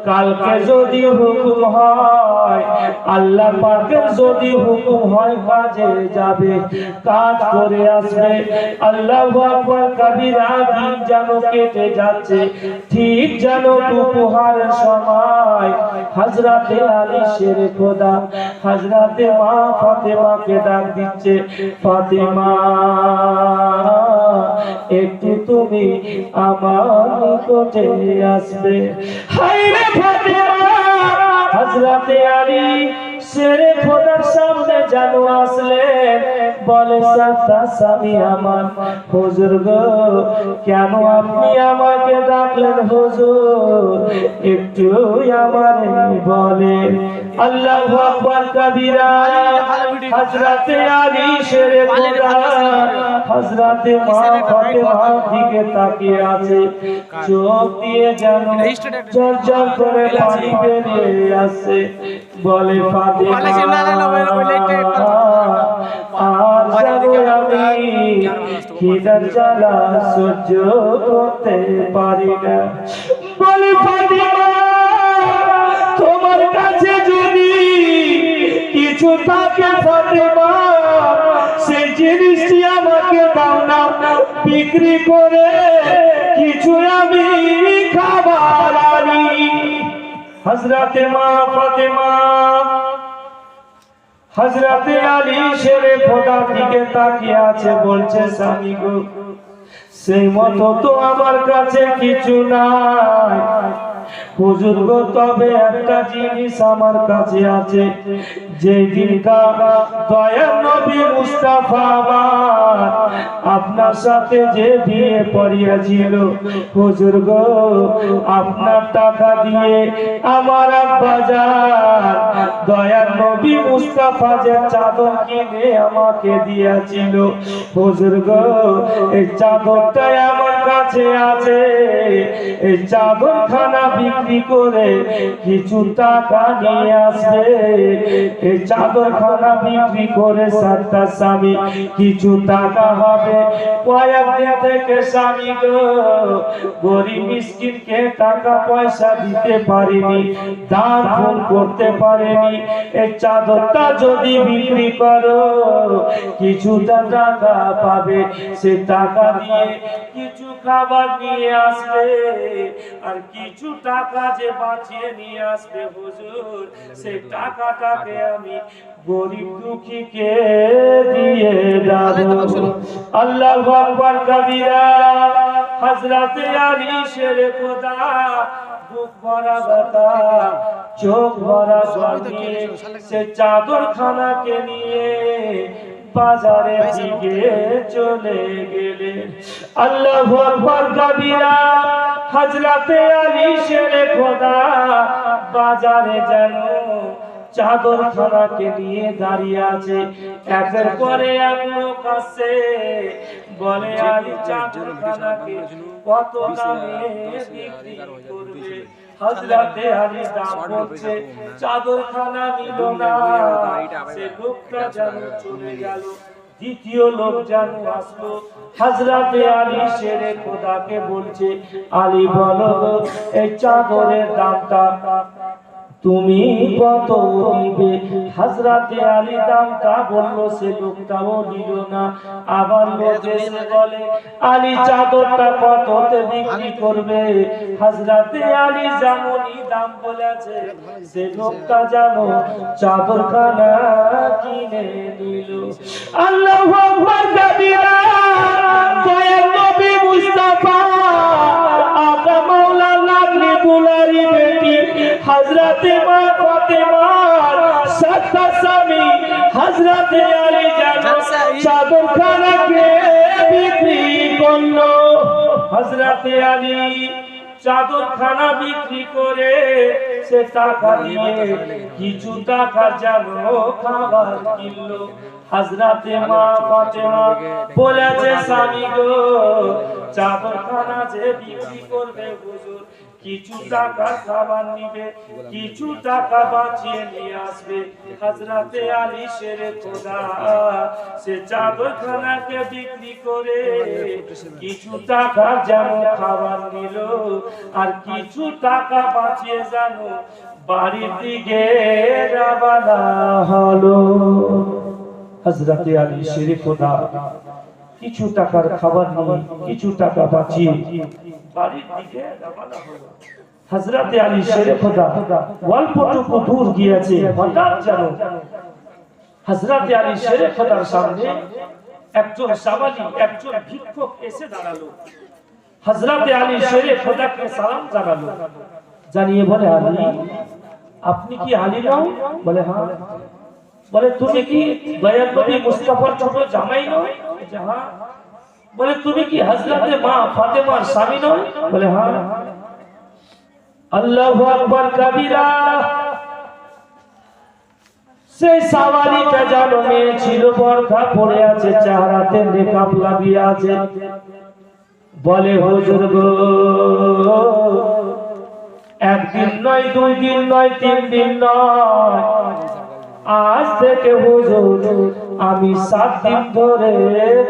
কালকে যদি হুকুম হয়, আল্লাহ পাকের যদি হুকুম হয় কাজে যাবে, কাজ করে আসবে। আল্লাহু আকবার কাবীরা। দিন যেন কেটে যাচ্ছে, ঠিক যেন দুপুরের সময় হযরতে আলী শেরে খোদা হযরতে মা ফাতেমাকে ডাক দিচ্ছে, ফাতেমা একটু তুমি আমার নিকটে আসবে। হায়রে ফাতেমা, হযরতে আলী শেরে খোদার সামনে যেন আসলেন, বলে সাত্তা স্বামী আমার। হুজুর গো কেন আপনি আমাকে ডাকলেন হুজুর, একটু আমারে বলেন। আল্লাহু আকবার কাবীরা। হযরতে আলী শেরে খোদা হযরতে মা ফাতেমার দিকে তাকিয়ে আছে, চোখ দিয়ে যেন ঝরঝর করে পানি বেরিয়ে আসছে। বলে ফাতেমা আর যেন আমি খিদার জ্বালা সহ্য করতে পারি না। বলে ফাতেমা তোমার কাছে যদি কিছু থাকে ফাতেমা, সেই জিনিসটি আমাকে দাও না, বিক্রি করে কিছু আমি খাবার আনি। হযরতে মা ফাতেমা হযরতে আলী শেরে খোদা দিকে তাকিয়ে আছে, বলছে স্বামী গো সেই মতো তো আমার কাছে কিছু নাই হুজুর গো, তবে একটা জিনিস আমার কাছে আছে। যে দিনটা দয়ার নবী মুস্তাফা আমার আপনার সাথে যে বিয়ে পড়িয়েছিল, হুজুর গো আপনার টাকা দিয়ে আমার আব্বা জান দয়ার নবী মুস্তাফা যে চাদর কিনে আমাকে দিয়েছিল, হুজুর গো এই চাদরটাই আমার কাছে আছে। এই চাদর খানা বিক্রি করে কিছু টাকা নিয়ে আসবে। এই চাদর খানা বিক্রি করে সাত্তা স্বামী কিছু টাকা হবে। কয়েকদিন থেকে স্বামী গো গরিব মিসকিনকে টাকা পয়সা দিতে পারেনি, দান ফোন করতে পারেনি। এই চাদরটা যদি বিক্রি করো কিছুটা টাকা পাবে, সে টাকা দিয়ে কিছু খাবার নিয়ে আসবে, আর কিছু টাকা যে বাঁচিয়ে নিয়ে আসবে হুজুর, সেই টাকাটাকে আমি গরিব দুঃখীকে দিয়ে দেব। আল্লাহু আকবার কাবীরা। হযরতে আলী শেরে খোদা বুক ভরা ব্যথা, চোখ ভরা পানি, সে চাদর খানাকে নিয়ে বাজারে দিকে চলে গেলেন। আল্লাহু আকবার কাবীরা। হযরতে আলী শেরে খোদা বাজারে যেন চাদর খানাকে নিয়ে দাঁড়িয়ে আছে। একের পরে এক লোক আসছে, বলে আলী চাদর খানাকে কত দামে বিক্রি করবে। হযরতে আলী দাম বলছে চাদরখানা নিল না, সে লোকটা যেন চলে গেল। দ্বিতীয় লোক যেন আসলো, হযরতে আলী শেরে খোদাকে বলছে আলী বলো এই চাদরের দামটা তুমি কত দিবে? হযরতে আলী দামটা বলল, সে লোকটাও দিল না। আবার লোক এসে বলে আলী চাদরটা কততে বিক্রি করবে? হযরতে আলী যেমনই দাম বলেছে সে লোকটা জানো চাদরখানা কিনে নিল। আল্লাহু আকবার কাবীরা। দয়ার নবী মুস্তাফা আকা মাওলানা দুলারি বেটি হযরতে মা ফাতেমার সাথে স্বামী হযরতে আলী জানো চাদরখানাকে বিক্রি করলো। হযরতে আলী চাদরখানা বিক্রি করে সে টাকা দিয়ে কিছু টাকা জানো খাবার কিনলো। হযরতে মা ফাতেমা বলেছে স্বামী গো চাদরখানা যে বিক্রি করবে হুজুর কিছু টাকা খাবার নিবে, কিছু টাকা বাঁচিয়ে নিয়ে আসবে। হযরতে আলী শেরে খোদা সে চাদরখানাকে বিক্রি করে কিছু টাকা যেন খাবার নিল আর কিছু টাকা বাঁচিয়ে জানো বাড়ির দিকে রওনা হলো। হযরতে আলী শেরে খোদা কিছু টাকার খাবার নিয়ে কিছু টাকা বাঁচিয়ে বাড়ির দিকে রওনা হলো। হযরতে আলী শেরে খোদা অল্পটুকু দূর গিয়েছে, হঠাৎ যেন হযরতে আলী শেরে খোদার সামনে একজন সাওয়ালি একজন ভিক্ষুক এসে দাঁড়ালো। হযরতে আলী শেরে খোদাকে সালাম জানালো, জানিয়ে বলে আলী আপনি কি আলী নও? বলে হ্যাঁ। বলে তুমি কি দয়ার নবী মুস্তাফার ছোট জামাই নও? হ্যাঁ। বলে তুমি কি হযরতে মা ফাতেমার স্বামী নও? বলে হ্যাঁ। আল্লাহু আকবার কাবীরা। সেই সাওয়ালিটা জানো মেয়ে ছিল, বরখা পরে আছে, চেহারাতে মেকআপ লাগিয়ে আছে। বলে হুজুর গো একদিন নয় দুই দিন নয় তিন দিন নয় আজ থেকে হুজুর আমি 7 দিন ধরে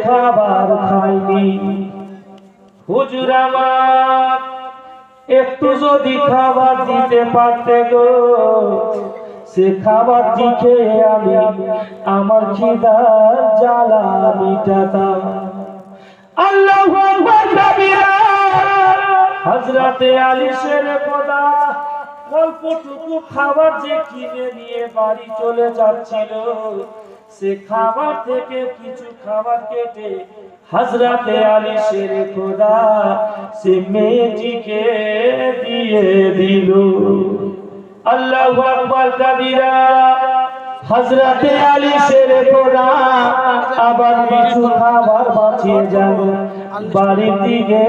খাবার খাইনি। হুজুর আমার একটু যদি খাবার দিতে পারতে গো সে খাবার দিকে আমি আমার খিদার জ্বালা মিটাতাম। আল্লাহু আকবার কাবীরা। হযরতে আলী শেরে খোদা অল্পটুকু খাবার যে কিনে নিয়ে বাড়ি চলে যাচ্ছিল সে খাবার থেকে কিছু খাবার কেটে হযরতে আলী শেরে খোদা সে মেয়েটিকে দিয়ে দিল। আল্লাহু আকবার কাবীরা। হযরতে আলী শেরে খোদা আবার কিছু খাবার বাঁচিয়ে যাবে বাড়ির দিকে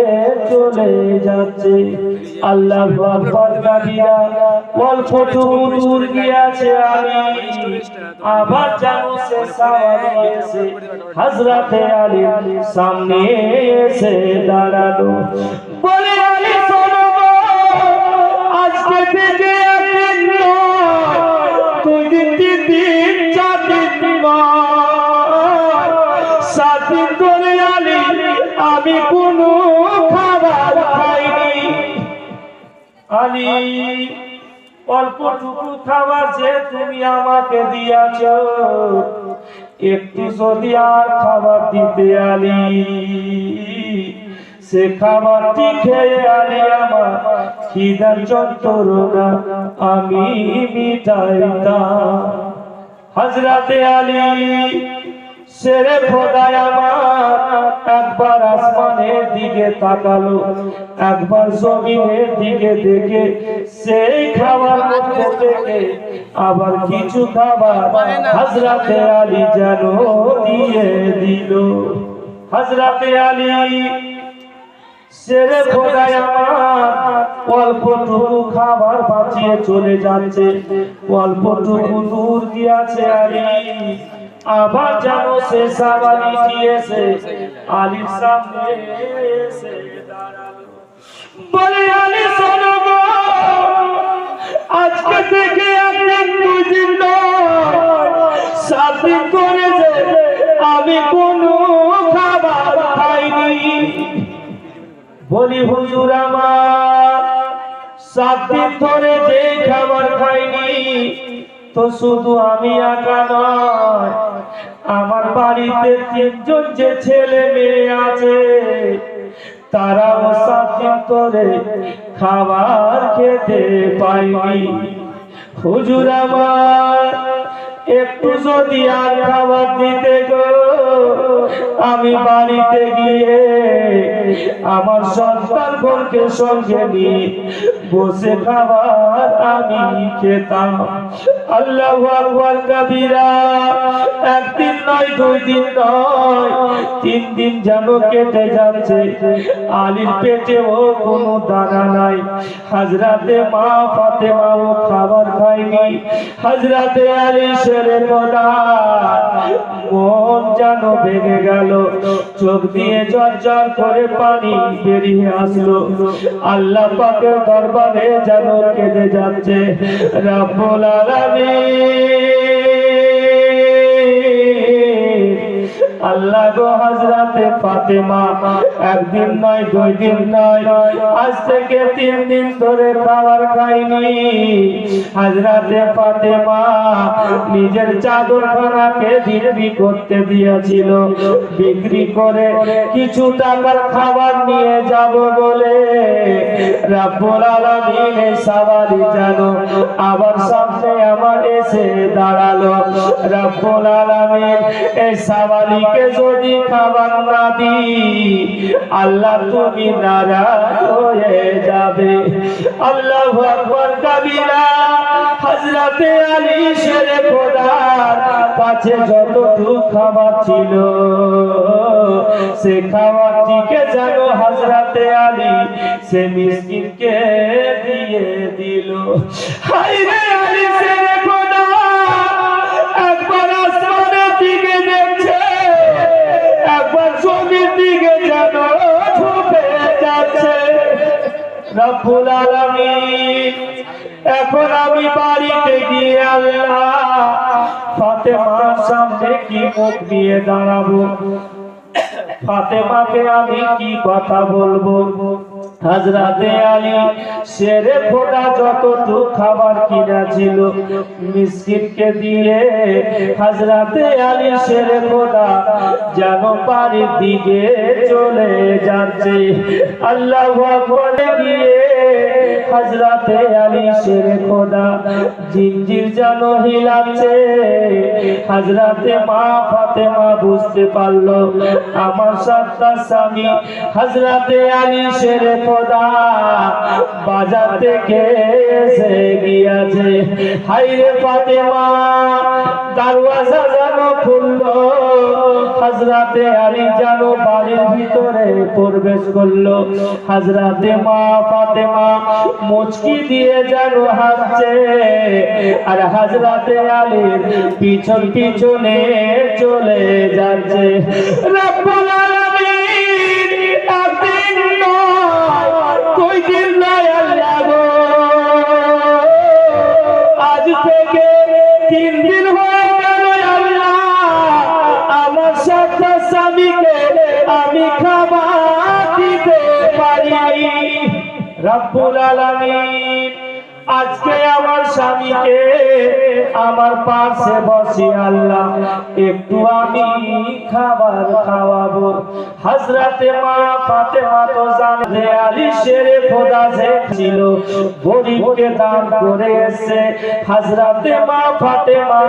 চলে যাচ্ছে। আল্লাহু আকবার কাবীরা। অল্পটুকু দূর গিয়েছে আলী আবার যেন সে সাওয়ালি এসে হযরতে আলীর সামনে এসে দাঁড়ালো। বলে আলী শোনো আজকে থেকে একদিন নয় 2 দিন 3 দিন 4 দিন 7 দিন ধরে আলী আমি কোনো খাবার খাইনি। আলী অল্পটুকু খাবার যে তুমি আমাকে দিয়েছ একটু যদি আর খাবার দিতে আলী সে খাবারটি খেয়ে আলী আমার খিদার যন্ত্রণা আমি মিটাইতাম। হযরতে আলী শেরে খোদা আমার একবার আসমানের দিকে তাকালো, একবার জমিনের দিকে দেখে সেই খাবার মধ্যে থেকে আবার কিছু খাবার হযরতে আলী যেন দিয়ে দিল। হযরতে আলী শেরে খোদা আমার অল্পটুকু খাবার বাঁচিয়ে চলে যাচ্ছে, অল্পটুকু দূর গিয়েছে আলী আবার যেন সে সাওয়ালিটি এসে আলীর সামনে এসে দাঁড়ালো। বলে আলী শোনো গো বলি হুজুর আমার 7 দিন ধরে যে খাবার খাইনি তো শুধু আমি একা নয়, আমার বাড়িতে 3 জন যে ছেলে মেয়ে আছে তারাও 7 দিন ধরে খাবার খেতে পায়নি। হুজুর আমার একটু যদি আর খাবার দিতে গো, আমি বাড়িতে গিয়ে আমার সন্তানকে সঙ্গে নিয়ে বসে খাবার আমি খেতাম। আল্লাহু আকবার কবীরা। 1 দিন নয়, 2 দিন নয়, 3 দিন যেন কেটে যাচ্ছে, আলীর পেটেও কোনো দানা নাই। হযরতে মা ফাতেমাও খাবার খায়নি। হযরতে আলী শেরে খোদা মন যেন ভেঙে গেল, চোখ দিয়ে ঝরঝর করে পানি বেরিয়ে আসলো। আল্লাহ পাকের দরবারে যেন কেঁদে যাচ্ছে, রব্বুল আলামিন আল্লাহ গো, হযরতে ফাতেমা 1 দিন নয়, 2 দিন নয়, আজ থেকে 3 দিন ধরে খাবার খায়নি। হযরতে ফাতেমা নিজের চাদরখানাকে বিক্রি করতে দিয়েছিল, বিক্রি করে কিছু টাকার খাবার নিয়ে যাব বলে রব্বুল আলামিন সাওয়ারি জানো আবার সামনে আমার এসে দাঁড়ালো। রব্বুল আলামিন এই সাওয়ারিকে যদি খাবার না দি, আল্লাহ তুমি নারাজ হয়ে যাবে। আল্লাহু আকবার কবীরা। হযরতে আলী শেরে খোদার কাছে যতটুকু খাবার ছিল, সে খাবারটিকে যেন হযরতে আলী সে মিসকিনকে দিয়ে দিল। হায় রে আলী শেরে খোদা, একবার আসমানের দিকে দেখছে, একবার জমির দিকে যেন ঝুঁকে যাচ্ছে। রব্বুল আলামিন এখন আমি বাড়িতে গিয়ে আল্লাহ ফাতেমার সামনে কি মুখ নিয়ে দাঁড়াবো, ফাতেমাকে আমি কি কথা বলবো। হযরতে আলী শেরে খোদা যতটুকু খাবার কিনা ছিল মিসকিনকে দিয়ে হযরতে আলী শেরে খোদা যেন বাড়ির দিকে চলে যাচ্ছে। আল্লাহু আকবার গিয়ে হযরতে আলী শেরে খোদা জিঞ্জির যেন হিলাচ্ছে। হযরতে মা ফাতেমা বুঝতে পারলো আমার সন্তান স্বামী হযরতে আলী শেরে খোদা বাজার থেকে এসে গিয়েছে। হায় রে ফাতেমা, দরওয়াজা যেন খুললো, হযরতে আলী যেন বাড়ির ভিতরে প্রবেশ করলো। হযরতে মা ফাতেমা মুচকি দিয়ে যেন হাসছে, আর হযরতে আলীর পিছন পিছনে চলে যাচ্ছে। রব্বুল আলামিন 1 দিন নয়, 2 দিন নয়, আল্লাহ গো আজ থেকে 3 দিন হয়ে গেল। আল্লাহ আমার সাথে স্বামীকে আমি খাবার দিতে পারিনি। রব্বুল আলামিন আজকে আমার স্বামীকে আমার পাশে বসি আল্লাহ একটু আমি খাবার খাওয়াবো। হযরতে মা ফাতেমা তো জানে যে আলী শেরে খোদা যে ছিল গরিবকে দান করে এসেছে। হযরতে মা ফাতেমা